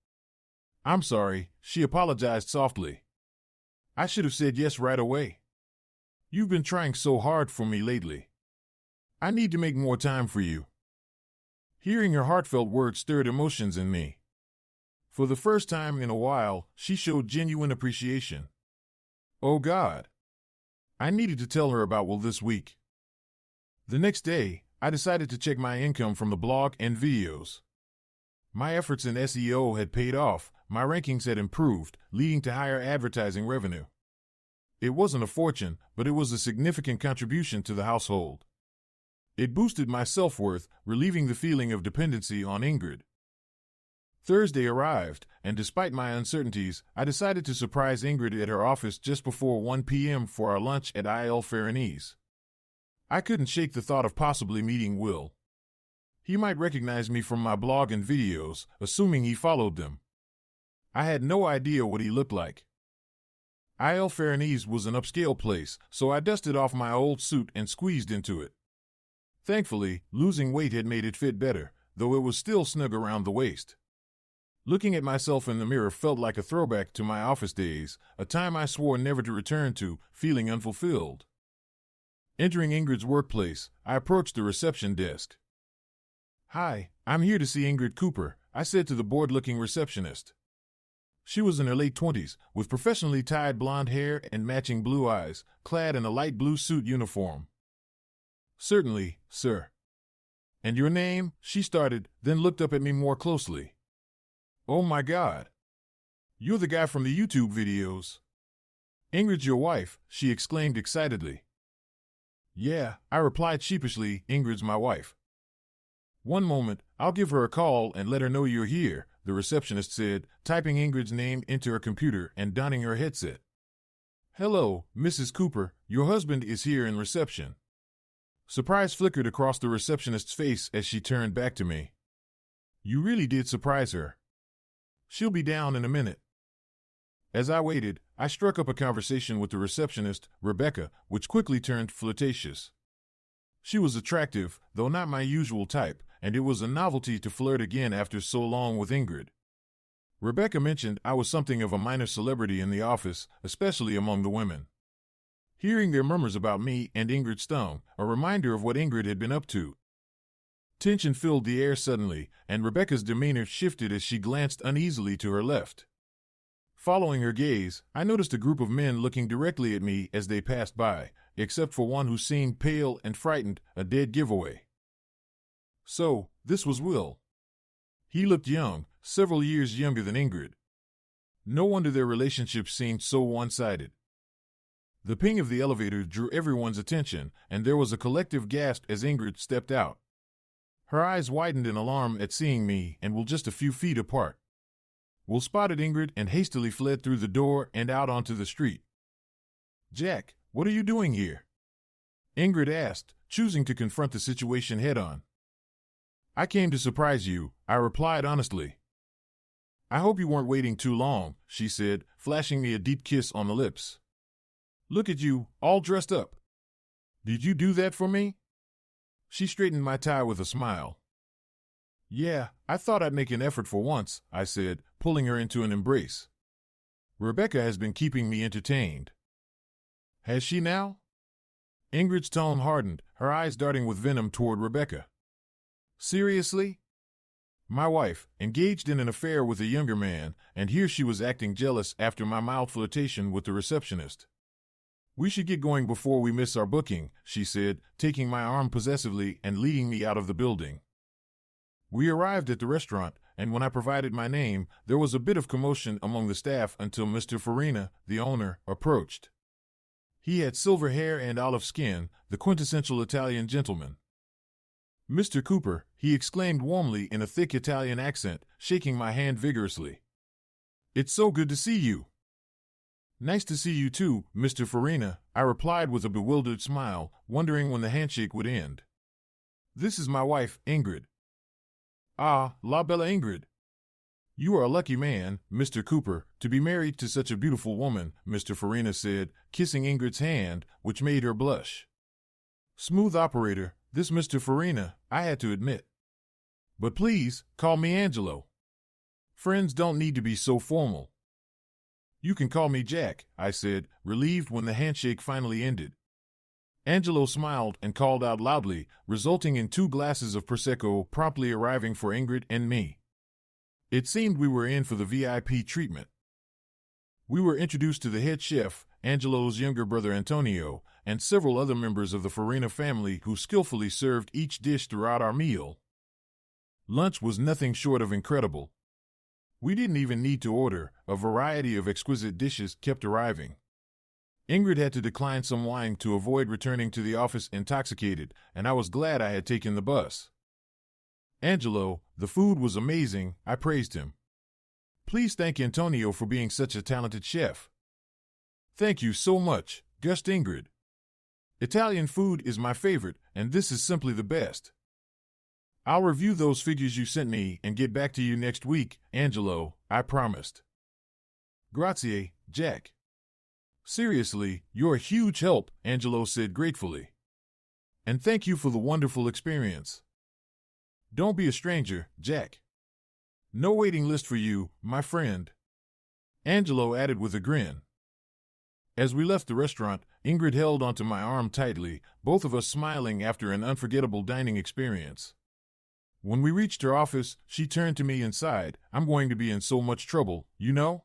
[SPEAKER 1] I'm sorry, she apologized softly. I should have said yes right away. You've been trying so hard for me lately. I need to make more time for you. Hearing her heartfelt words stirred emotions in me. For the first time in a while, she showed genuine appreciation. Oh God. I needed to tell her about Will this week. The next day, I decided to check my income from the blog and videos. My efforts in SEO had paid off, my rankings had improved, leading to higher advertising revenue. It wasn't a fortune, but it was a significant contribution to the household. It boosted my self-worth, relieving the feeling of dependency on Ingrid. Thursday arrived, and despite my uncertainties, I decided to surprise Ingrid at her office just before 1 p.m. for our lunch at Il Ferranese. I couldn't shake the thought of possibly meeting Will. He might recognize me from my blog and videos, assuming he followed them. I had no idea what he looked like. Il Ferranese was an upscale place, so I dusted off my old suit and squeezed into it. Thankfully, losing weight had made it fit better, though it was still snug around the waist. Looking at myself in the mirror felt like a throwback to my office days, a time I swore never to return to, feeling unfulfilled. Entering Ingrid's workplace, I approached the reception desk. "Hi, I'm here to see Ingrid Cooper," I said to the bored-looking receptionist. She was in her late 20s, with professionally tied blonde hair and matching blue eyes, clad in a light blue suit uniform. "Certainly, sir." "And your name?" she started, then looked up at me more closely. "Oh my God. You're the guy from the YouTube videos." "Ingrid's your wife," she exclaimed excitedly. "Yeah," I replied sheepishly, "Ingrid's my wife." "One moment, I'll give her a call and let her know you're here," the receptionist said, typing Ingrid's name into her computer and donning her headset. "Hello, Mrs. Cooper, your husband is here in reception." Surprise flickered across the receptionist's face as she turned back to me. "You really did surprise her. She'll be down in a minute." As I waited, I struck up a conversation with the receptionist, Rebecca, which quickly turned flirtatious. She was attractive, though not my usual type, and it was a novelty to flirt again after so long with Ingrid. Rebecca mentioned I was something of a minor celebrity in the office, especially among the women. Hearing their murmurs about me and Ingrid stung, a reminder of what Ingrid had been up to. Tension filled the air suddenly, and Rebecca's demeanor shifted as she glanced uneasily to her left. Following her gaze, I noticed a group of men looking directly at me as they passed by, except for one who seemed pale and frightened, a dead giveaway. So, this was Will. He looked young, several years younger than Ingrid. No wonder their relationship seemed so one-sided. The ping of the elevator drew everyone's attention, and there was a collective gasp as Ingrid stepped out. Her eyes widened in alarm at seeing me and were just a few feet apart. Will spotted Ingrid and hastily fled through the door and out onto the street. "Jack, what are you doing here?" Ingrid asked, choosing to confront the situation head-on. "I came to surprise you," I replied honestly. "I hope you weren't waiting too long," she said, flashing me a deep kiss on the lips. "Look at you, all dressed up. Did you do that for me?" She straightened my tie with a smile. "Yeah, I thought I'd make an effort for once," I said, pulling her into an embrace. "Rebecca has been keeping me entertained." "Has she now?" Ingrid's tone hardened, her eyes darting with venom toward Rebecca. "Seriously?" My wife, engaged in an affair with a younger man, and here she was acting jealous after my mild flirtation with the receptionist. "We should get going before we miss our booking," she said, taking my arm possessively and leading me out of the building. We arrived at the restaurant, and when I provided my name, there was a bit of commotion among the staff until Mr. Farina, the owner, approached. He had silver hair and olive skin, the quintessential Italian gentleman. "Mr. Cooper," he exclaimed warmly in a thick Italian accent, shaking my hand vigorously. "It's so good to see you." "Nice to see you too, Mr. Farina," I replied with a bewildered smile, wondering when the handshake would end. "This is my wife, Ingrid." "Ah, la bella Ingrid. You are a lucky man, Mr. Cooper, to be married to such a beautiful woman," Mr. Farina said, kissing Ingrid's hand, which made her blush. "Smooth operator, this Mr. Farina, I had to admit. But please, call me Angelo. Friends don't need to be so formal." "You can call me Jack," I said, relieved when the handshake finally ended. Angelo smiled and called out loudly, resulting in 2 glasses of Prosecco promptly arriving for Ingrid and me. It seemed we were in for the VIP treatment. We were introduced to the head chef, Angelo's younger brother Antonio, and several other members of the Farina family who skillfully served each dish throughout our meal. Lunch was nothing short of incredible. We didn't even need to order, a variety of exquisite dishes kept arriving. Ingrid had to decline some wine to avoid returning to the office intoxicated, and I was glad I had taken the bus. Angelo, the food was amazing, I praised him. Please thank Antonio for being such a talented chef. Thank you so much, gushed Ingrid. Italian food is my favorite, and this is simply the best. I'll review those figures you sent me and get back to you next week, Angelo, I promised. Grazie, Jack. Seriously, you're a huge help, Angelo said gratefully. And thank you for the wonderful experience. Don't be a stranger, Jack. No waiting list for you, my friend. Angelo added with a grin. As we left the restaurant, Ingrid held onto my arm tightly, both of us smiling after an unforgettable dining experience. When we reached her office, she turned to me and sighed, I'm going to be in so much trouble, you know?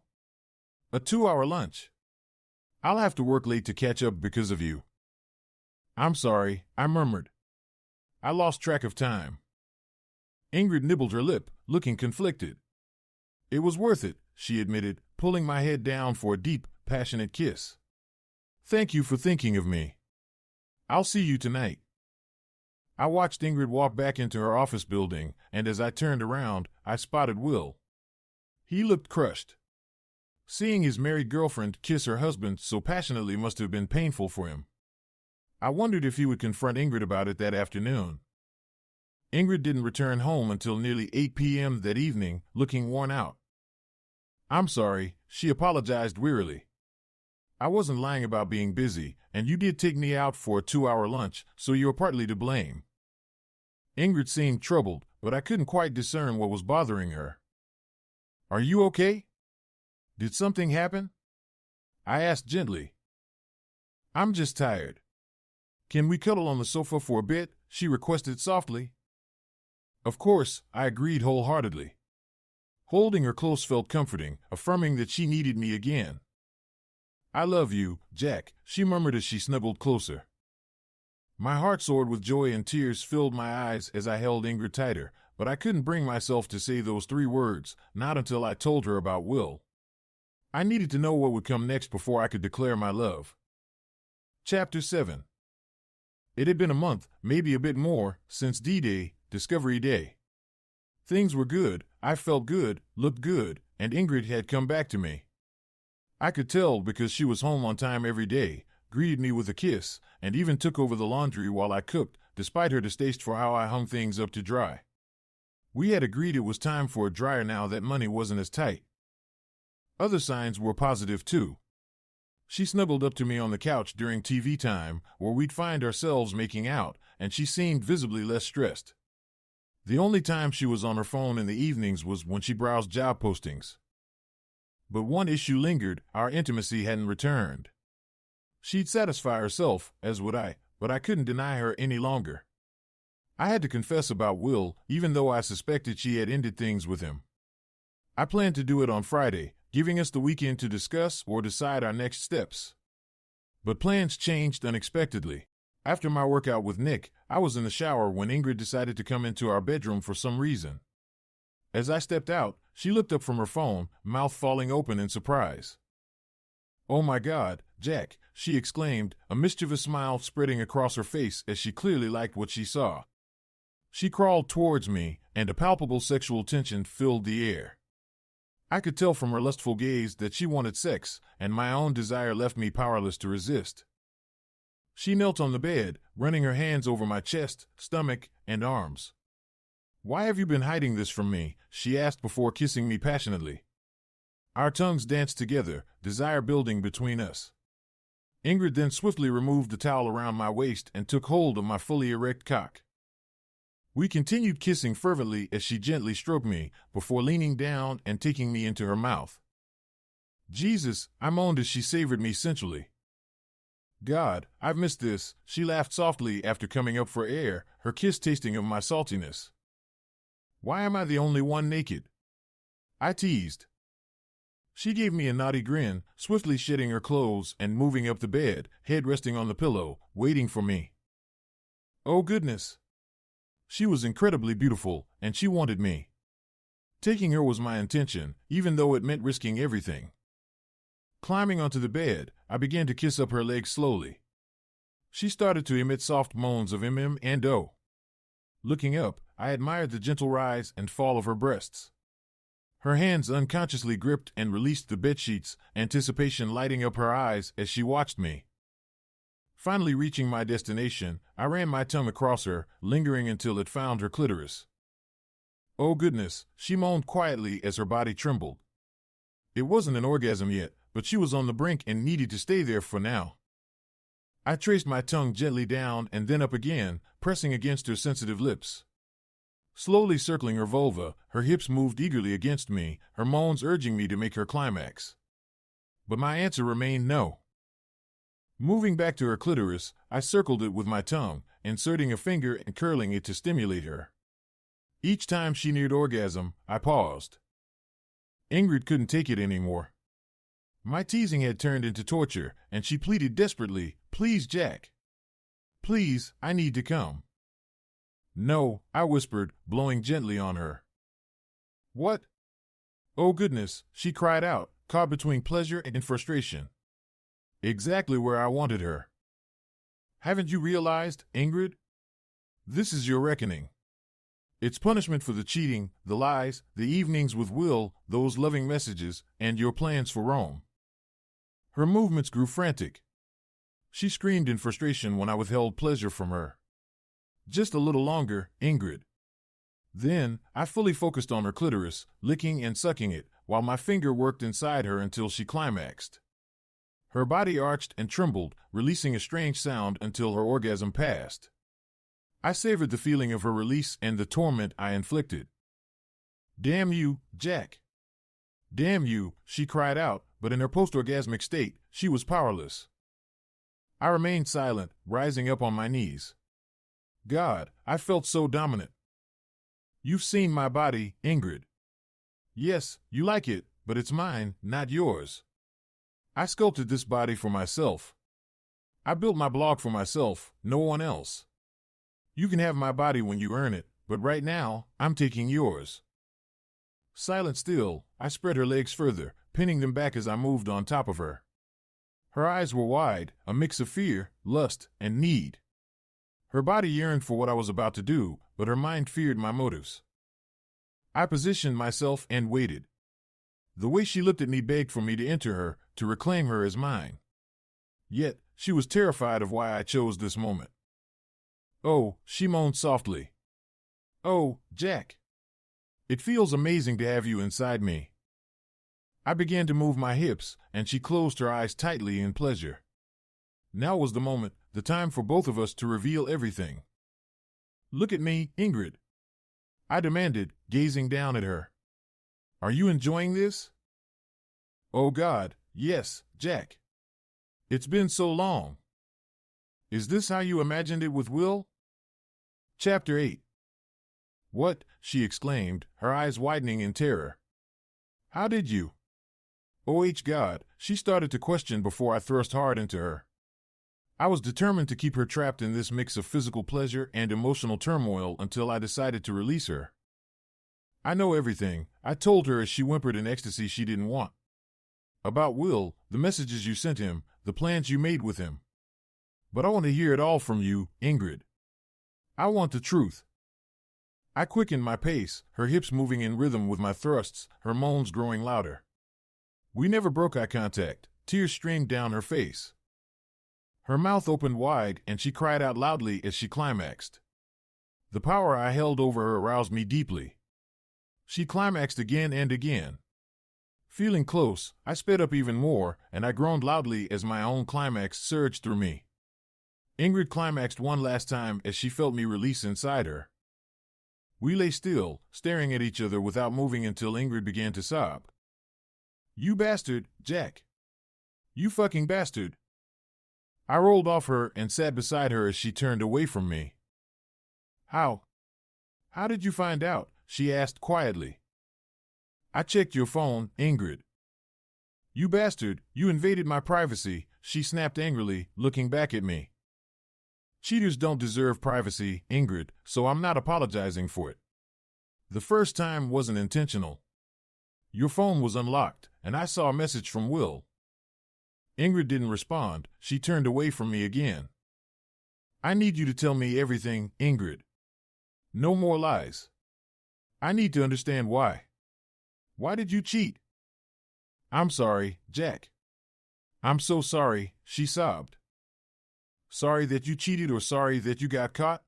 [SPEAKER 1] A 2-hour lunch. I'll have to work late to catch up because of you. I'm sorry, I murmured. I lost track of time. Ingrid nibbled her lip, looking conflicted. It was worth it, she admitted, pulling my head down for a deep, passionate kiss. Thank you for thinking of me. I'll see you tonight. I watched Ingrid walk back into her office building, and as I turned around, I spotted Will. He looked crushed. Seeing his married girlfriend kiss her husband so passionately must have been painful for him. I wondered if he would confront Ingrid about it that afternoon. Ingrid didn't return home until nearly 8 p.m. that evening, looking worn out. I'm sorry, she apologized wearily. I wasn't lying about being busy, and you did take me out for a 2-hour lunch, so you're partly to blame. Ingrid seemed troubled, but I couldn't quite discern what was bothering her. Are you okay? Did something happen? I asked gently. I'm just tired. Can we cuddle on the sofa for a bit? She requested softly. Of course, I agreed wholeheartedly. Holding her close felt comforting, affirming that she needed me again. I love you, Jack, she murmured as she snuggled closer. My heart soared with joy and tears filled my eyes as I held Ingrid tighter, but I couldn't bring myself to say those 3 words, not until I told her about Will. I needed to know what would come next before I could declare my love. Chapter 7. It had been a month, maybe a bit more, since D-Day, Discovery Day. Things were good, I felt good, looked good, and Ingrid had come back to me. I could tell because she was home on time every day, greeted me with a kiss, and even took over the laundry while I cooked, despite her distaste for how I hung things up to dry. We had agreed it was time for a dryer now that money wasn't as tight. Other signs were positive too. She snuggled up to me on the couch during TV time, where we'd find ourselves making out, and she seemed visibly less stressed. The only time she was on her phone in the evenings was when she browsed job postings. But one issue lingered, our intimacy hadn't returned. She'd satisfy herself, as would I, but I couldn't deny her any longer. I had to confess about Will, even though I suspected she had ended things with him. I planned to do it on Friday, giving us the weekend to discuss or decide our next steps. But plans changed unexpectedly. After my workout with Nick, I was in the shower when Ingrid decided to come into our bedroom for some reason. As I stepped out, she looked up from her phone, mouth falling open in surprise. Oh my God, Jack, she exclaimed, a mischievous smile spreading across her face as she clearly liked what she saw. She crawled towards me, and a palpable sexual tension filled the air. I could tell from her lustful gaze that she wanted sex, and my own desire left me powerless to resist. She knelt on the bed, running her hands over my chest, stomach, and arms. Why have you been hiding this from me? She asked before kissing me passionately. Our tongues danced together, desire building between us. Ingrid then swiftly removed the towel around my waist and took hold of my fully erect cock. We continued kissing fervently as she gently stroked me, before leaning down and taking me into her mouth. Jesus, I moaned as she savored me sensually. God, I've missed this, she laughed softly after coming up for air, her kiss tasting of my saltiness. Why am I the only one naked? I teased. She gave me a naughty grin, swiftly shedding her clothes and moving up the bed, head resting on the pillow, waiting for me. Oh goodness! She was incredibly beautiful, and she wanted me. Taking her was my intention, even though it meant risking everything. Climbing onto the bed, I began to kiss up her legs slowly. She started to emit soft moans of and oh. Looking up, I admired the gentle rise and fall of her breasts. Her hands unconsciously gripped and released the bedsheets, anticipation lighting up her eyes as she watched me. Finally reaching my destination, I ran my tongue across her, lingering until it found her clitoris. Oh goodness, she moaned quietly as her body trembled. It wasn't an orgasm yet, but she was on the brink and needed to stay there for now. I traced my tongue gently down and then up again, pressing against her sensitive lips. Slowly circling her vulva, her hips moved eagerly against me, her moans urging me to make her climax. But my answer remained no. Moving back to her clitoris, I circled it with my tongue, inserting a finger and curling it to stimulate her. Each time she neared orgasm, I paused. Ingrid couldn't take it anymore. My teasing had turned into torture, and she pleaded desperately, "Please, Jack. Please, I need to come." "No," I whispered, blowing gently on her. "What?" "Oh goodness," she cried out, caught between pleasure and frustration. Exactly where I wanted her. "Haven't you realized, Ingrid? This is your reckoning. It's punishment for the cheating, the lies, the evenings with Will, those loving messages, and your plans for Rome." Her movements grew frantic. She screamed in frustration when I withheld pleasure from her. "Just a little longer, Ingrid." Then, I fully focused on her clitoris, licking and sucking it, while my finger worked inside her until she climaxed. Her body arched and trembled, releasing a strange sound until her orgasm passed. I savored the feeling of her release and the torment I inflicted. "Damn you, Jack. Damn you," she cried out, but in her post-orgasmic state, she was powerless. I remained silent, rising up on my knees. God, I felt so dominant. "You've seen my body, Ingrid. Yes, you like it, but it's mine, not yours. I sculpted this body for myself. I built my blog for myself, no one else. You can have my body when you earn it, but right now, I'm taking yours." Silent still, I spread her legs further, pinning them back as I moved on top of her. Her eyes were wide, a mix of fear, lust, and need. Her body yearned for what I was about to do, but her mind feared my motives. I positioned myself and waited. The way she looked at me begged for me to enter her, to reclaim her as mine. Yet, she was terrified of why I chose this moment. "Oh," she moaned softly. "Oh, Jack. It feels amazing to have you inside me." I began to move my hips, and she closed her eyes tightly in pleasure. Now was the moment, the time for both of us to reveal everything. "Look at me, Ingrid," I demanded, gazing down at her. "Are you enjoying this?" "Oh God, yes, Jack. It's been so long. Is this how you imagined it with Will?" Chapter 8. "What?" she exclaimed, her eyes widening in terror. "How did you?" "Oh God," she started to question before I thrust hard into her. I was determined to keep her trapped in this mix of physical pleasure and emotional turmoil until I decided to release her. "I know everything," I told her as she whimpered in ecstasy she didn't want. "About Will, the messages you sent him, the plans you made with him. But I want to hear it all from you, Ingrid. I want the truth." I quickened my pace, her hips moving in rhythm with my thrusts, her moans growing louder. We never broke eye contact, tears streamed down her face. Her mouth opened wide and she cried out loudly as she climaxed. The power I held over her aroused me deeply. She climaxed again and again. Feeling close, I sped up even more, and I groaned loudly as my own climax surged through me. Ingrid climaxed one last time as she felt me release inside her. We lay still, staring at each other without moving until Ingrid began to sob. "You bastard, Jack. You fucking bastard." I rolled off her and sat beside her as she turned away from me. How did you find out?" she asked quietly. "I checked your phone, Ingrid." "You bastard, you invaded my privacy," she snapped angrily, looking back at me. "Cheaters don't deserve privacy, Ingrid, so I'm not apologizing for it. The first time wasn't intentional. Your phone was unlocked, and I saw a message from Will. Ingrid didn't respond. She turned away from me again. I need you to tell me everything, Ingrid. No more lies. I need to understand why. Why did you cheat? I'm sorry, Jack. I'm so sorry, she sobbed. Sorry that you cheated or sorry that you got caught?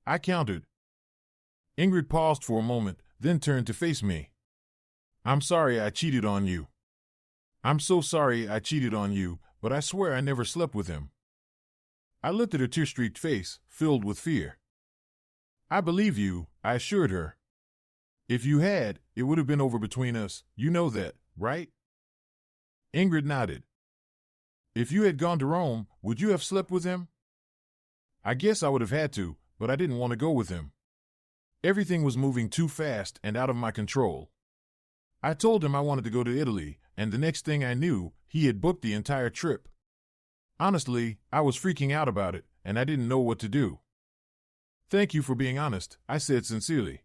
[SPEAKER 1] I countered. Ingrid paused for a moment, then turned to face me. I'm sorry I cheated on you. I'm so sorry I cheated on you, but I swear I never slept with him. I looked at her tear-streaked face, filled with fear. I believe you, I assured her. If you had, it would have been over between us, you know that, right? Ingrid nodded. If you had gone to Rome, would you have slept with him? I guess I would have had to, but I didn't want to go with him. Everything was moving too fast and out of my control. I told him I wanted to go to Italy, and the next thing I knew, he had booked the entire trip. Honestly, I was freaking out about it, and I didn't know what to do. Thank you for being honest, I said sincerely.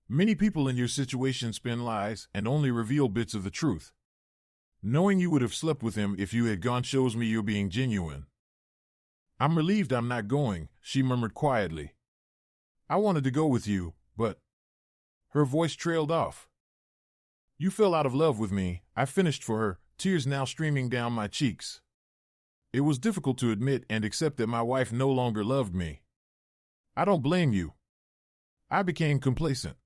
[SPEAKER 1] Many people in your situation spin lies and only reveal bits of the truth. Knowing you would have slept with him if you had gone shows me you're being genuine. I'm relieved I'm not going, she murmured quietly. I wanted to go with you, but... Her voice trailed off. You fell out of love with me, I finished for her, tears now streaming down my cheeks. It was difficult to admit and accept that my wife no longer loved me. I don't blame you. I became complacent.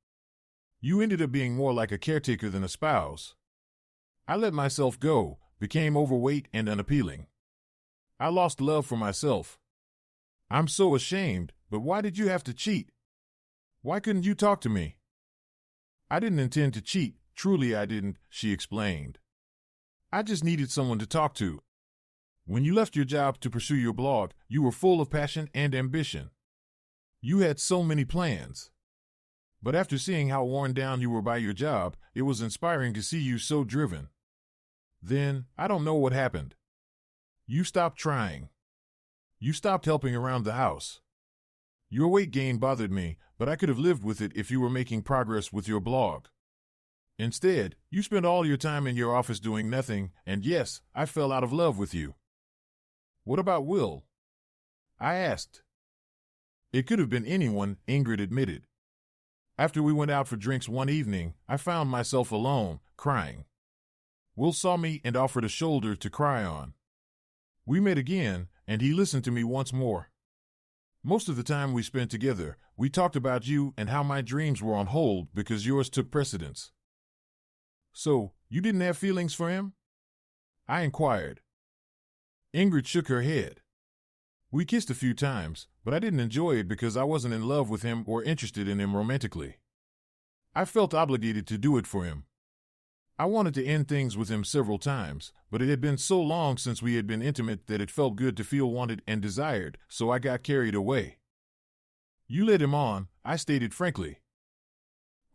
[SPEAKER 1] You ended up being more like a caretaker than a spouse. I let myself go, became overweight and unappealing. I lost love for myself. I'm so ashamed, but why did you have to cheat? Why couldn't you talk to me? I didn't intend to cheat, truly I didn't, she explained. I just needed someone to talk to. When you left your job to pursue your blog, you were full of passion and ambition. You had so many plans. But after seeing how worn down you were by your job, it was inspiring to see you so driven. Then, I don't know what happened. You stopped trying. You stopped helping around the house. Your weight gain bothered me, but I could have lived with it if you were making progress with your blog. Instead, you spent all your time in your office doing nothing, and yes, I fell out of love with you. What about Will? I asked. It could have been anyone, Ingrid admitted. After we went out for drinks one evening, I found myself alone, crying. Will saw me and offered a shoulder to cry on. We met again, and he listened to me once more. Most of the time we spent together, we talked about you and how my dreams were on hold because yours took precedence. So, you didn't have feelings for him? I inquired. Ingrid shook her head. We kissed a few times, but I didn't enjoy it because I wasn't in love with him or interested in him romantically. I felt obligated to do it for him. I wanted to end things with him several times, but it had been so long since we had been intimate that it felt good to feel wanted and desired, so I got carried away. You led him on, I stated frankly.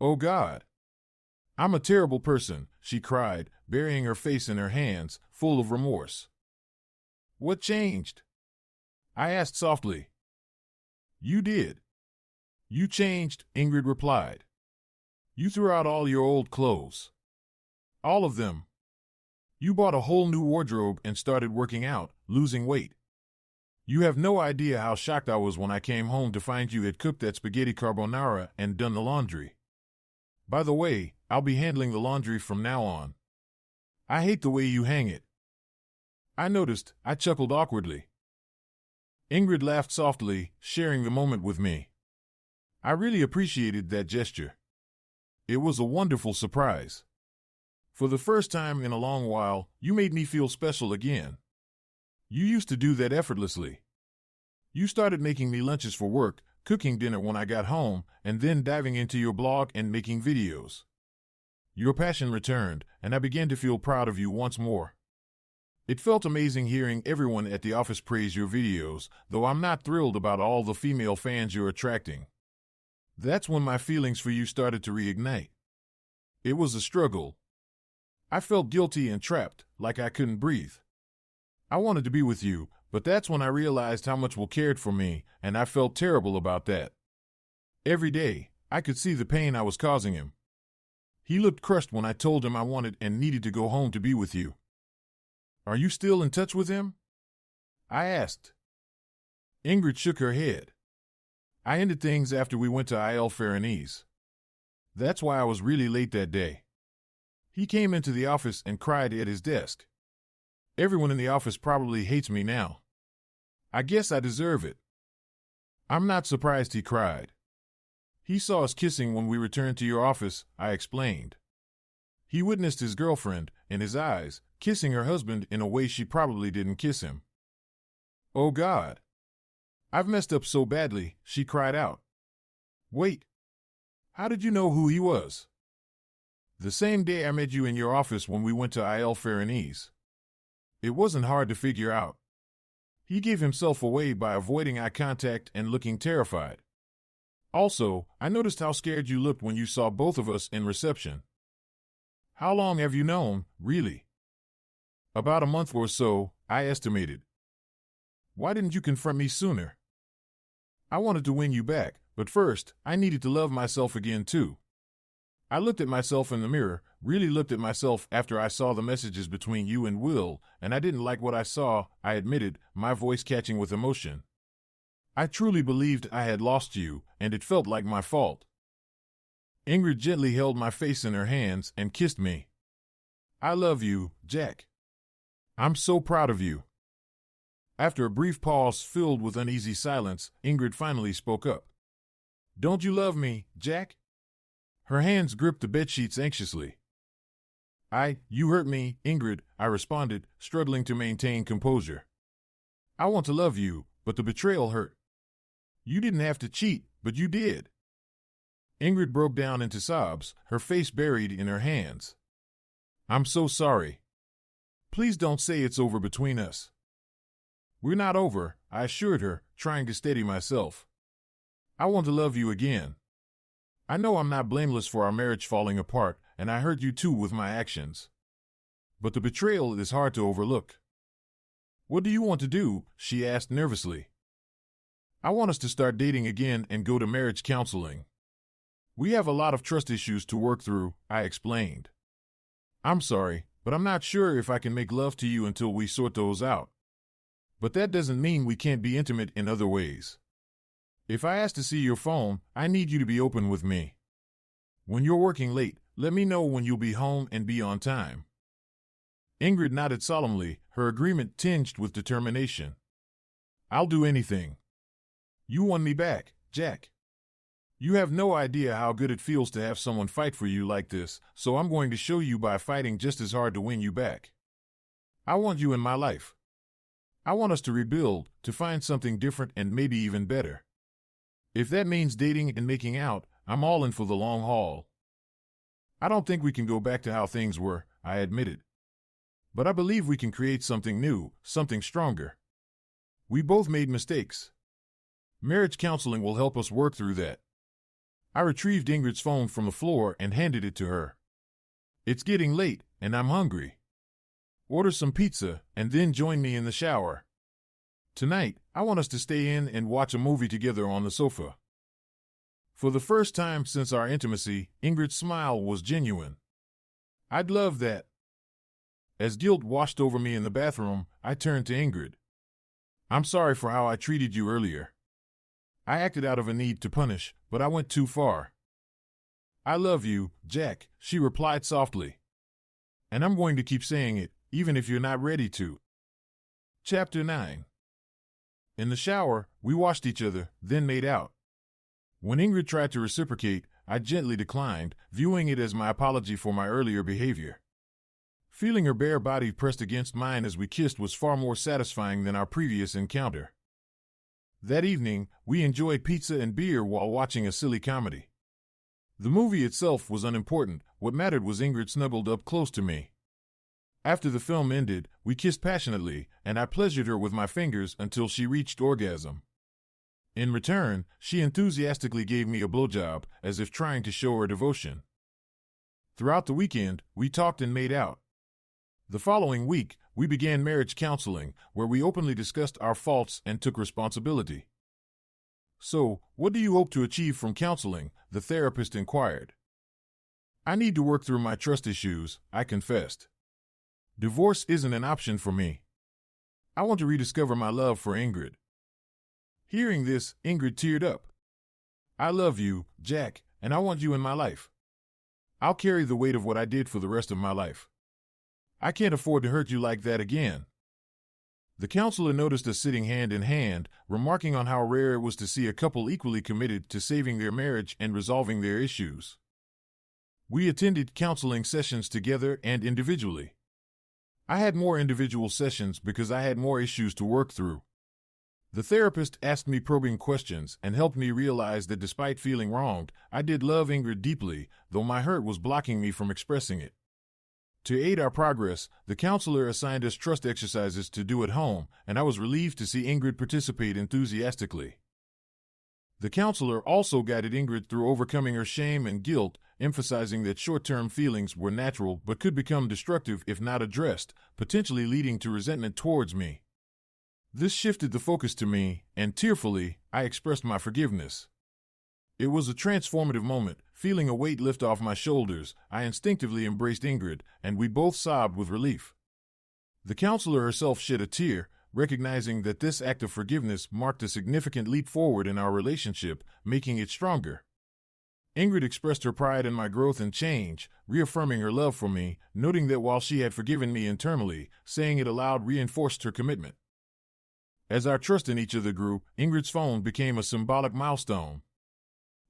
[SPEAKER 1] Oh God. I'm a terrible person, she cried, burying her face in her hands, full of remorse. What changed? I asked softly. You did. You changed, Ingrid replied. You threw out all your old clothes. All of them. You bought a whole new wardrobe and started working out, losing weight. You have no idea how shocked I was when I came home to find you had cooked that spaghetti carbonara and done the laundry. By the way, I'll be handling the laundry from now on. I hate the way you hang it. I noticed, I chuckled awkwardly. Ingrid laughed softly, sharing the moment with me. I really appreciated that gesture. It was a wonderful surprise. For the first time in a long while, you made me feel special again. You used to do that effortlessly. You started making me lunches for work, cooking dinner when I got home, and then diving into your blog and making videos. Your passion returned, and I began to feel proud of you once more. It felt amazing hearing everyone at the office praise your videos, though I'm not thrilled about all the female fans you're attracting. That's when my feelings for you started to reignite. It was a struggle. I felt guilty and trapped, like I couldn't breathe. I wanted to be with you, but that's when I realized how much Will cared for me, and I felt terrible about that. Every day, I could see the pain I was causing him. He looked crushed when I told him I wanted and needed to go home to be with you. Are you still in touch with him? I asked. Ingrid shook her head. I ended things after we went to Il Ferranese. That's why I was really late that day. He came into the office and cried at his desk. Everyone in the office probably hates me now. I guess I deserve it. I'm not surprised he cried. He saw us kissing when we returned to your office, I explained. He witnessed his girlfriend, in his eyes, kissing her husband in a way she probably didn't kiss him. Oh God. I've messed up so badly, she cried out. Wait. How did you know who he was? The same day I met you in your office when we went to Il Ferranese. It wasn't hard to figure out. He gave himself away by avoiding eye contact and looking terrified. Also, I noticed how scared you looked when you saw both of us in reception. How long have you known, really? About a month or so, I estimated. Why didn't you confront me sooner? I wanted to win you back, but first, I needed to love myself again too. I looked at myself in the mirror, really looked at myself after I saw the messages between you and Will, and I didn't like what I saw, I admitted, my voice catching with emotion. I truly believed I had lost you, and it felt like my fault. Ingrid gently held my face in her hands and kissed me. I love you, Jack. I'm so proud of you. After a brief pause filled with uneasy silence, Ingrid finally spoke up. Don't you love me, Jack? Her hands gripped the bedsheets anxiously. You hurt me, Ingrid, I responded, struggling to maintain composure. I want to love you, but the betrayal hurt. You didn't have to cheat, but you did. Ingrid broke down into sobs, her face buried in her hands. I'm so sorry. Please don't say it's over between us. We're not over, I assured her, trying to steady myself. I want to love you again. I know I'm not blameless for our marriage falling apart, and I hurt you too with my actions. But the betrayal is hard to overlook. What do you want to do? She asked nervously. I want us to start dating again and go to marriage counseling. We have a lot of trust issues to work through, I explained. I'm sorry, but I'm not sure if I can make love to you until we sort those out. But that doesn't mean we can't be intimate in other ways. If I ask to see your phone, I need you to be open with me. When you're working late, let me know when you'll be home and be on time. Ingrid nodded solemnly, her agreement tinged with determination. I'll do anything. You won me back, Jack. You have no idea how good it feels to have someone fight for you like this, so I'm going to show you by fighting just as hard to win you back. I want you in my life. I want us to rebuild, to find something different and maybe even better. If that means dating and making out, I'm all in for the long haul. I don't think we can go back to how things were, I admitted. But I believe we can create something new, something stronger. We both made mistakes. Marriage counseling will help us work through that. I retrieved Ingrid's phone from the floor and handed it to her. It's getting late, and I'm hungry. Order some pizza, and then join me in the shower. Tonight, I want us to stay in and watch a movie together on the sofa. For the first time since our intimacy, Ingrid's smile was genuine. I'd love that. As guilt washed over me in the bathroom, I turned to Ingrid. I'm sorry for how I treated you earlier. I acted out of a need to punish, but I went too far. I love you, Jack, she replied softly. And I'm going to keep saying it, even if you're not ready to. Chapter 9. In the shower, we washed each other, then made out. When Ingrid tried to reciprocate, I gently declined, viewing it as my apology for my earlier behavior. Feeling her bare body pressed against mine as we kissed was far more satisfying than our previous encounter. That evening, we enjoyed pizza and beer while watching a silly comedy. The movie itself was unimportant, what mattered was Ingrid snuggled up close to me. After the film ended, we kissed passionately, and I pleasured her with my fingers until she reached orgasm. In return, she enthusiastically gave me a blowjob, as if trying to show her devotion. Throughout the weekend, we talked and made out. The following week, we began marriage counseling, where we openly discussed our faults and took responsibility. So, what do you hope to achieve from counseling? The therapist inquired. I need to work through my trust issues, I confessed. Divorce isn't an option for me. I want to rediscover my love for Ingrid. Hearing this, Ingrid teared up. I love you, Jack, and I want you in my life. I'll carry the weight of what I did for the rest of my life. I can't afford to hurt you like that again. The counselor noticed us sitting hand in hand, remarking on how rare it was to see a couple equally committed to saving their marriage and resolving their issues. We attended counseling sessions together and individually. I had more individual sessions because I had more issues to work through. The therapist asked me probing questions and helped me realize that despite feeling wronged, I did love Ingrid deeply, though my hurt was blocking me from expressing it. To aid our progress, the counselor assigned us trust exercises to do at home, and I was relieved to see Ingrid participate enthusiastically. The counselor also guided Ingrid through overcoming her shame and guilt, emphasizing that short-term feelings were natural but could become destructive if not addressed, potentially leading to resentment towards me. This shifted the focus to me, and tearfully, I expressed my forgiveness. It was a transformative moment. Feeling a weight lift off my shoulders, I instinctively embraced Ingrid, and we both sobbed with relief. The counselor herself shed a tear, recognizing that this act of forgiveness marked a significant leap forward in our relationship, making it stronger. Ingrid expressed her pride in my growth and change, reaffirming her love for me, noting that while she had forgiven me internally, saying it aloud reinforced her commitment. As our trust in each other grew, Ingrid's phone became a symbolic milestone.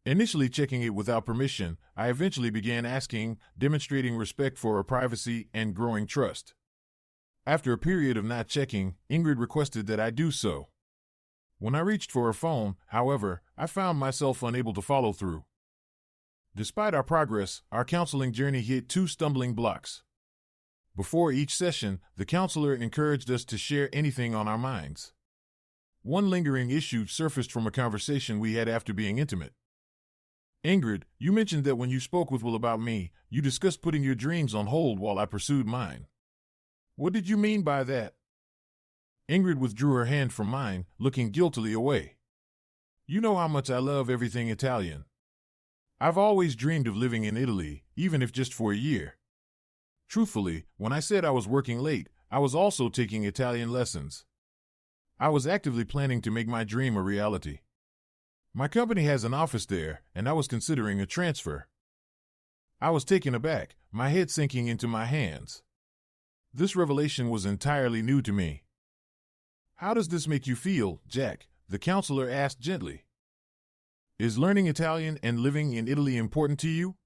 [SPEAKER 1] Initially checking it without permission, I eventually began asking, demonstrating respect for her privacy and growing trust. After a period of not checking, Ingrid requested that I do so. When I reached for her phone, however, I found myself unable to follow through. Despite our progress, our counseling journey hit 2 stumbling blocks. Before each session, the counselor encouraged us to share anything on our minds. One lingering issue surfaced from a conversation we had after being intimate. Ingrid, you mentioned that when you spoke with Will about me, you discussed putting your dreams on hold while I pursued mine. What did you mean by that? Ingrid withdrew her hand from mine, looking guiltily away. You know how much I love everything Italian. I've always dreamed of living in Italy, even if just for a year. Truthfully, when I said I was working late, I was also taking Italian lessons. I was actively planning to make my dream a reality. My company has an office there, and I was considering a transfer. I was taken aback, my head sinking into my hands. This revelation was entirely new to me. How does this make you feel, Jack? The counselor asked gently. Is learning Italian and living in Italy important to you?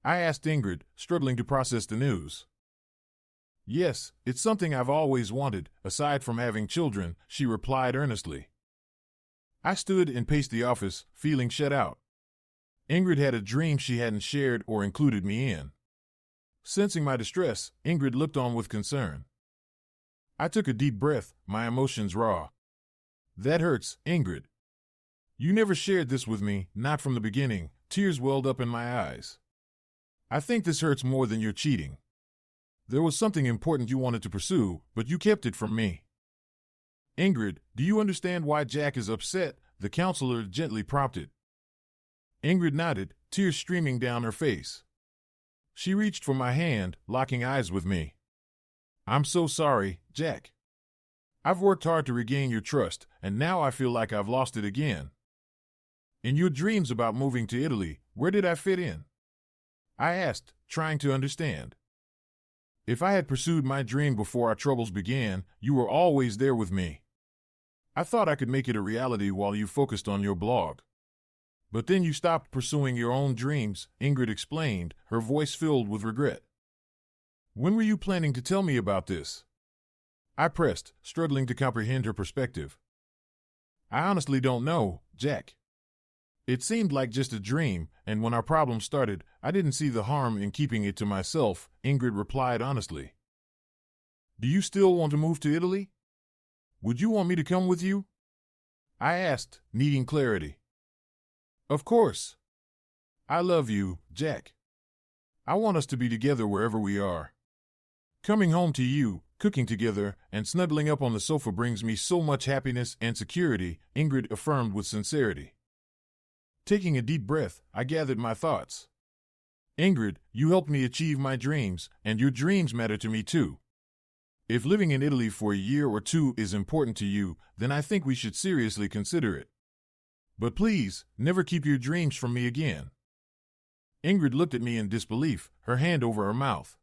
[SPEAKER 1] I asked Ingrid, struggling to process the news. Yes, it's something I've always wanted, aside from having children, she replied earnestly. I stood and paced the office, feeling shut out. Ingrid had a dream she hadn't shared or included me in. Sensing my distress, Ingrid looked on with concern. I took a deep breath, my emotions raw. That hurts, Ingrid. You never shared this with me, not from the beginning. Tears welled up in my eyes. I think this hurts more than your cheating. There was something important you wanted to pursue, but you kept it from me. Ingrid, do you understand why Jack is upset? The counselor gently prompted. Ingrid nodded, tears streaming down her face. She reached for my hand, locking eyes with me. I'm so sorry, Jack. I've worked hard to regain your trust, and now I feel like I've lost it again. In your dreams about moving to Italy, where did I fit in? I asked, trying to understand. If I had pursued my dream before our troubles began, you were always there with me. I thought I could make it a reality while you focused on your blog. But then you stopped pursuing your own dreams, Ingrid explained, her voice filled with regret. When were you planning to tell me about this? I pressed, struggling to comprehend her perspective. I honestly don't know, Jack. It seemed like just a dream, and when our problem started, I didn't see the harm in keeping it to myself, Ingrid replied honestly. Do you still want to move to Italy? Would you want me to come with you? I asked, needing clarity. Of course. I love you, Jack. I want us to be together wherever we are. Coming home to you, cooking together, and snuggling up on the sofa brings me so much happiness and security, Ingrid affirmed with sincerity. Taking a deep breath, I gathered my thoughts. Ingrid, you helped me achieve my dreams, and your dreams matter to me too. If living in Italy for a year or two is important to you, then I think we should seriously consider it. But please, never keep your dreams from me again. Ingrid looked at me in disbelief, her hand over her mouth.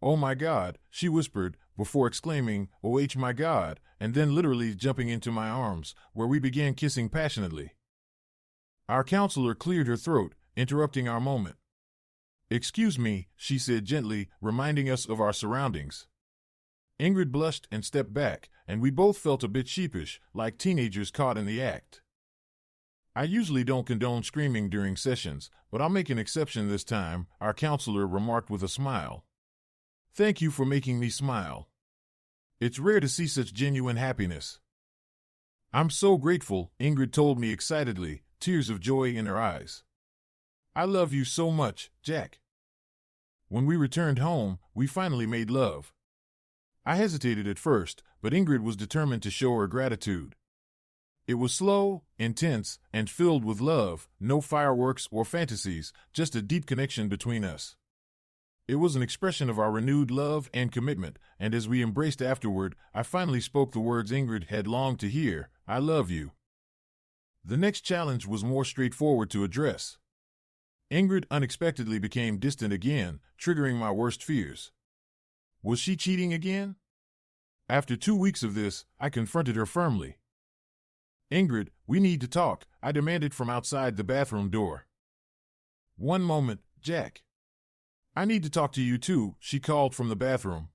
[SPEAKER 1] Oh my God, she whispered, before exclaiming, oh my God, and then literally jumping into my arms, where we began kissing passionately. Our counselor cleared her throat, interrupting our moment. Excuse me, she said gently, reminding us of our surroundings. Ingrid blushed and stepped back, and we both felt a bit sheepish, like teenagers caught in the act. I usually don't condone screaming during sessions, but I'll make an exception this time, our counselor remarked with a smile. Thank you for making me smile. It's rare to see such genuine happiness. I'm so grateful, Ingrid told me excitedly, tears of joy in her eyes. I love you so much, Jack. When we returned home, we finally made love. I hesitated at first, but Ingrid was determined to show her gratitude. It was slow, intense, and filled with love, no fireworks or fantasies, just a deep connection between us. It was an expression of our renewed love and commitment, and as we embraced afterward, I finally spoke the words Ingrid had longed to hear, I love you. The next challenge was more straightforward to address. Ingrid unexpectedly became distant again, triggering my worst fears. Was she cheating again? After 2 weeks of this, I confronted her firmly. Ingrid, we need to talk, I demanded from outside the bathroom door. One moment, Jack. I need to talk to you too, she called from the bathroom.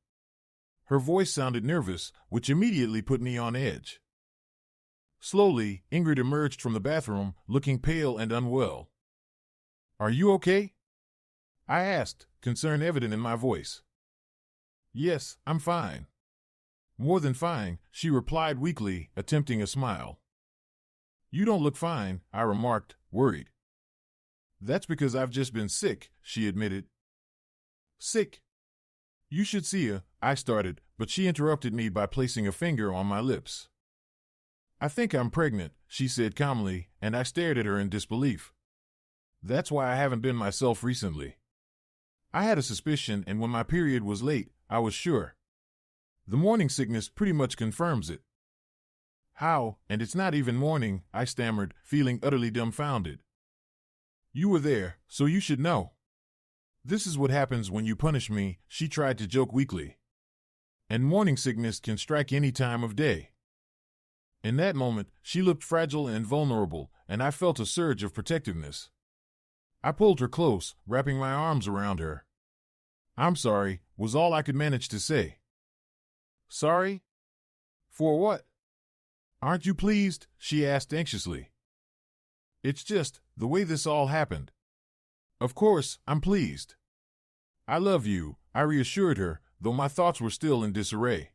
[SPEAKER 1] Her voice sounded nervous, which immediately put me on edge. Slowly, Ingrid emerged from the bathroom, looking pale and unwell. Are you okay? I asked, concern evident in my voice. Yes, I'm fine. More than fine, she replied weakly, attempting a smile. You don't look fine, I remarked, worried. That's because I've just been sick, she admitted. Sick? You should see her, I started, but she interrupted me by placing a finger on my lips. I think I'm pregnant, she said calmly, and I stared at her in disbelief. That's why I haven't been myself recently. I had a suspicion, and when my period was late, I was sure. The morning sickness pretty much confirms it. How, and it's not even morning, I stammered, feeling utterly dumbfounded. You were there, so you should know. This is what happens when you punish me, she tried to joke weakly. And morning sickness can strike any time of day. In that moment, she looked fragile and vulnerable, and I felt a surge of protectiveness. I pulled her close, wrapping my arms around her. I'm sorry, was all I could manage to say. Sorry? For what? Aren't you pleased? She asked anxiously. It's just, the way this all happened. Of course, I'm pleased. I love you, I reassured her, though my thoughts were still in disarray.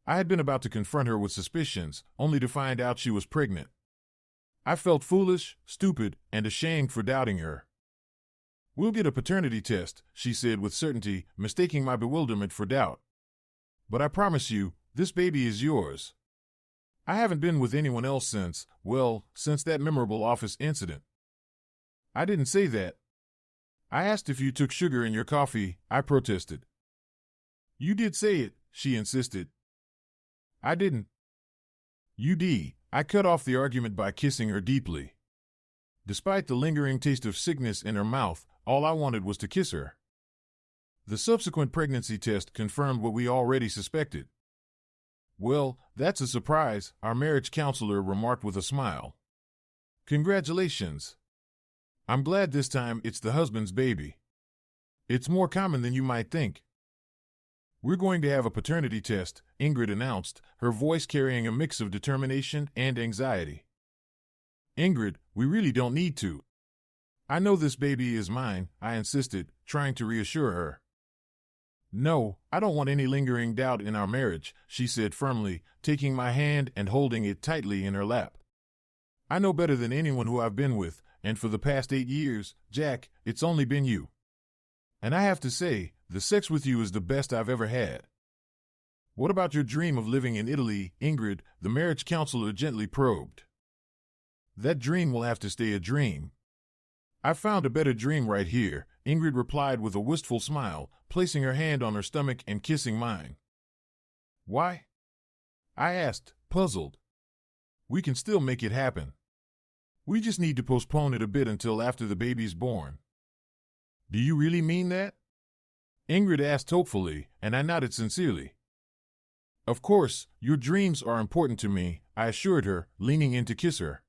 [SPEAKER 1] I had been about to confront her with suspicions, only to find out she was pregnant. I felt foolish, stupid, and ashamed for doubting her. We'll get a paternity test, she said with certainty, mistaking my bewilderment for doubt. But I promise you, this baby is yours. I haven't been with anyone else since that memorable office incident. I didn't say that. I asked if you took sugar in your coffee, I protested. You did say it, she insisted. I didn't. You did. I cut off the argument by kissing her deeply. Despite the lingering taste of sickness in her mouth, all I wanted was to kiss her. The subsequent pregnancy test confirmed what we already suspected. Well, that's a surprise, our marriage counselor remarked with a smile. Congratulations. I'm glad this time it's the husband's baby. It's more common than you might think. We're going to have a paternity test, Ingrid announced, her voice carrying a mix of determination and anxiety. Ingrid, we really don't need to. I know this baby is mine, I insisted, trying to reassure her. No, I don't want any lingering doubt in our marriage, she said firmly, taking my hand and holding it tightly in her lap. I know better than anyone who I've been with, and for the past 8 years, Jack, it's only been you. And I have to say, the sex with you is the best I've ever had. What about your dream of living in Italy, Ingrid? The marriage counselor gently probed. That dream will have to stay a dream. I found a better dream right here, Ingrid replied with a wistful smile, placing her hand on her stomach and kissing mine. Why? I asked, puzzled. We can still make it happen. We just need to postpone it a bit until after the baby's born. Do you really mean that? Ingrid asked hopefully, and I nodded sincerely. Of course, your dreams are important to me, I assured her, leaning in to kiss her.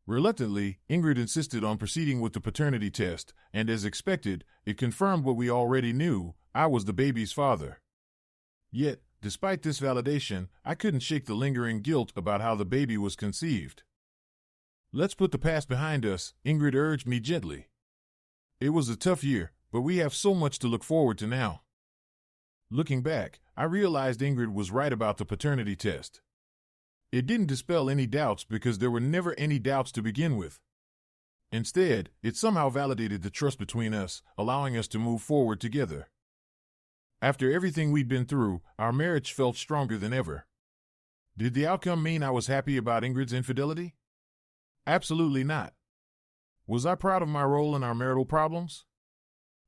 [SPEAKER 1] Reluctantly, Ingrid insisted on proceeding with the paternity test, and as expected, it confirmed what we already knew: I was the baby's father. Yet, despite this validation, I couldn't shake the lingering guilt about how the baby was conceived. Let's put the past behind us, Ingrid urged me gently. It was a tough year, but we have so much to look forward to now. Looking back, I realized Ingrid was right about the paternity test. It didn't dispel any doubts because there were never any doubts to begin with. Instead, it somehow validated the trust between us, allowing us to move forward together. After everything we'd been through, our marriage felt stronger than ever. Did the outcome mean I was happy about Ingrid's infidelity? Absolutely not. Was I proud of my role in our marital problems?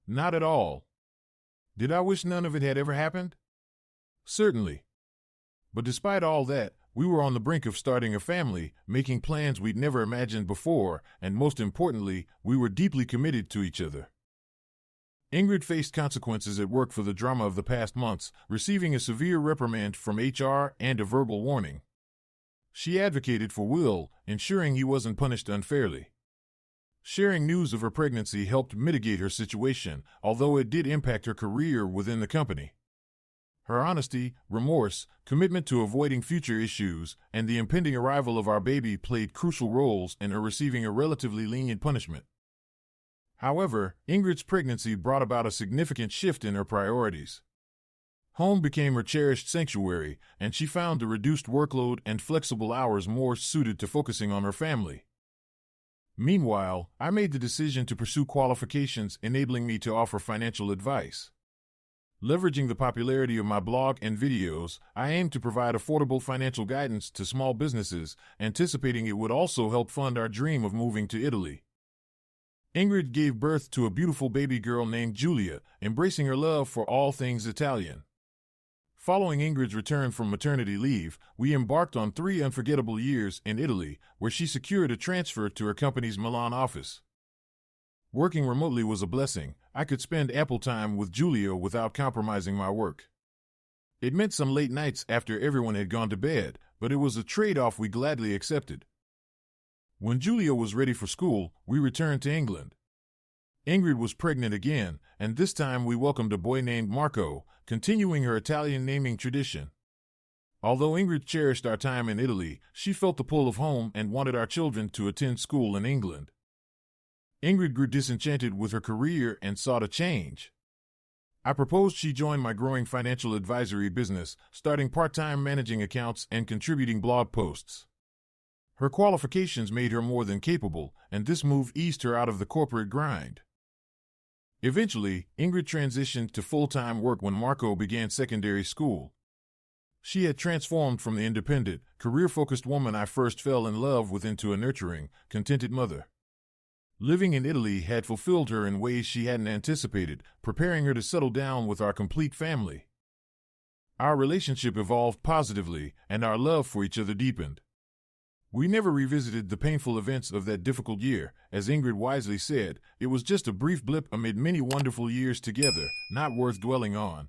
[SPEAKER 1] Not at all. Did I wish none of it had ever happened? Certainly. But despite all that, we were on the brink of starting a family, making plans we'd never imagined before, and most importantly, we were deeply committed to each other. Ingrid faced consequences at work for the drama of the past months, receiving a severe reprimand from HR and a verbal warning. She advocated for Will, ensuring he wasn't punished unfairly. Sharing news of her pregnancy helped mitigate her situation, although it did impact her career within the company. Her honesty, remorse, commitment to avoiding future issues, and the impending arrival of our baby played crucial roles in her receiving a relatively lenient punishment. However, Ingrid's pregnancy brought about a significant shift in her priorities. Home became her cherished sanctuary, and she found the reduced workload and flexible hours more suited to focusing on her family. Meanwhile, I made the decision to pursue qualifications enabling me to offer financial advice. Leveraging the popularity of my blog and videos, I aimed to provide affordable financial guidance to small businesses, anticipating it would also help fund our dream of moving to Italy. Ingrid gave birth to a beautiful baby girl named Giulia, embracing her love for all things Italian. Following Ingrid's return from maternity leave, we embarked on 3 unforgettable years in Italy, where she secured a transfer to her company's Milan office. Working remotely was a blessing. I could spend ample time with Giulia without compromising my work. It meant some late nights after everyone had gone to bed, but it was a trade-off we gladly accepted. When Giulia was ready for school, we returned to England. Ingrid was pregnant again, and this time we welcomed a boy named Marco, continuing her Italian naming tradition. Although Ingrid cherished our time in Italy, she felt the pull of home and wanted our children to attend school in England. Ingrid grew disenchanted with her career and sought a change. I proposed she join my growing financial advisory business, starting part-time managing accounts and contributing blog posts. Her qualifications made her more than capable, and this move eased her out of the corporate grind. Eventually, Ingrid transitioned to full-time work when Marco began secondary school. She had transformed from the independent, career-focused woman I first fell in love with into a nurturing, contented mother. Living in Italy had fulfilled her in ways she hadn't anticipated, preparing her to settle down with our complete family. Our relationship evolved positively, and our love for each other deepened. We never revisited the painful events of that difficult year. As Ingrid wisely said, it was just a brief blip amid many wonderful years together, not worth dwelling on.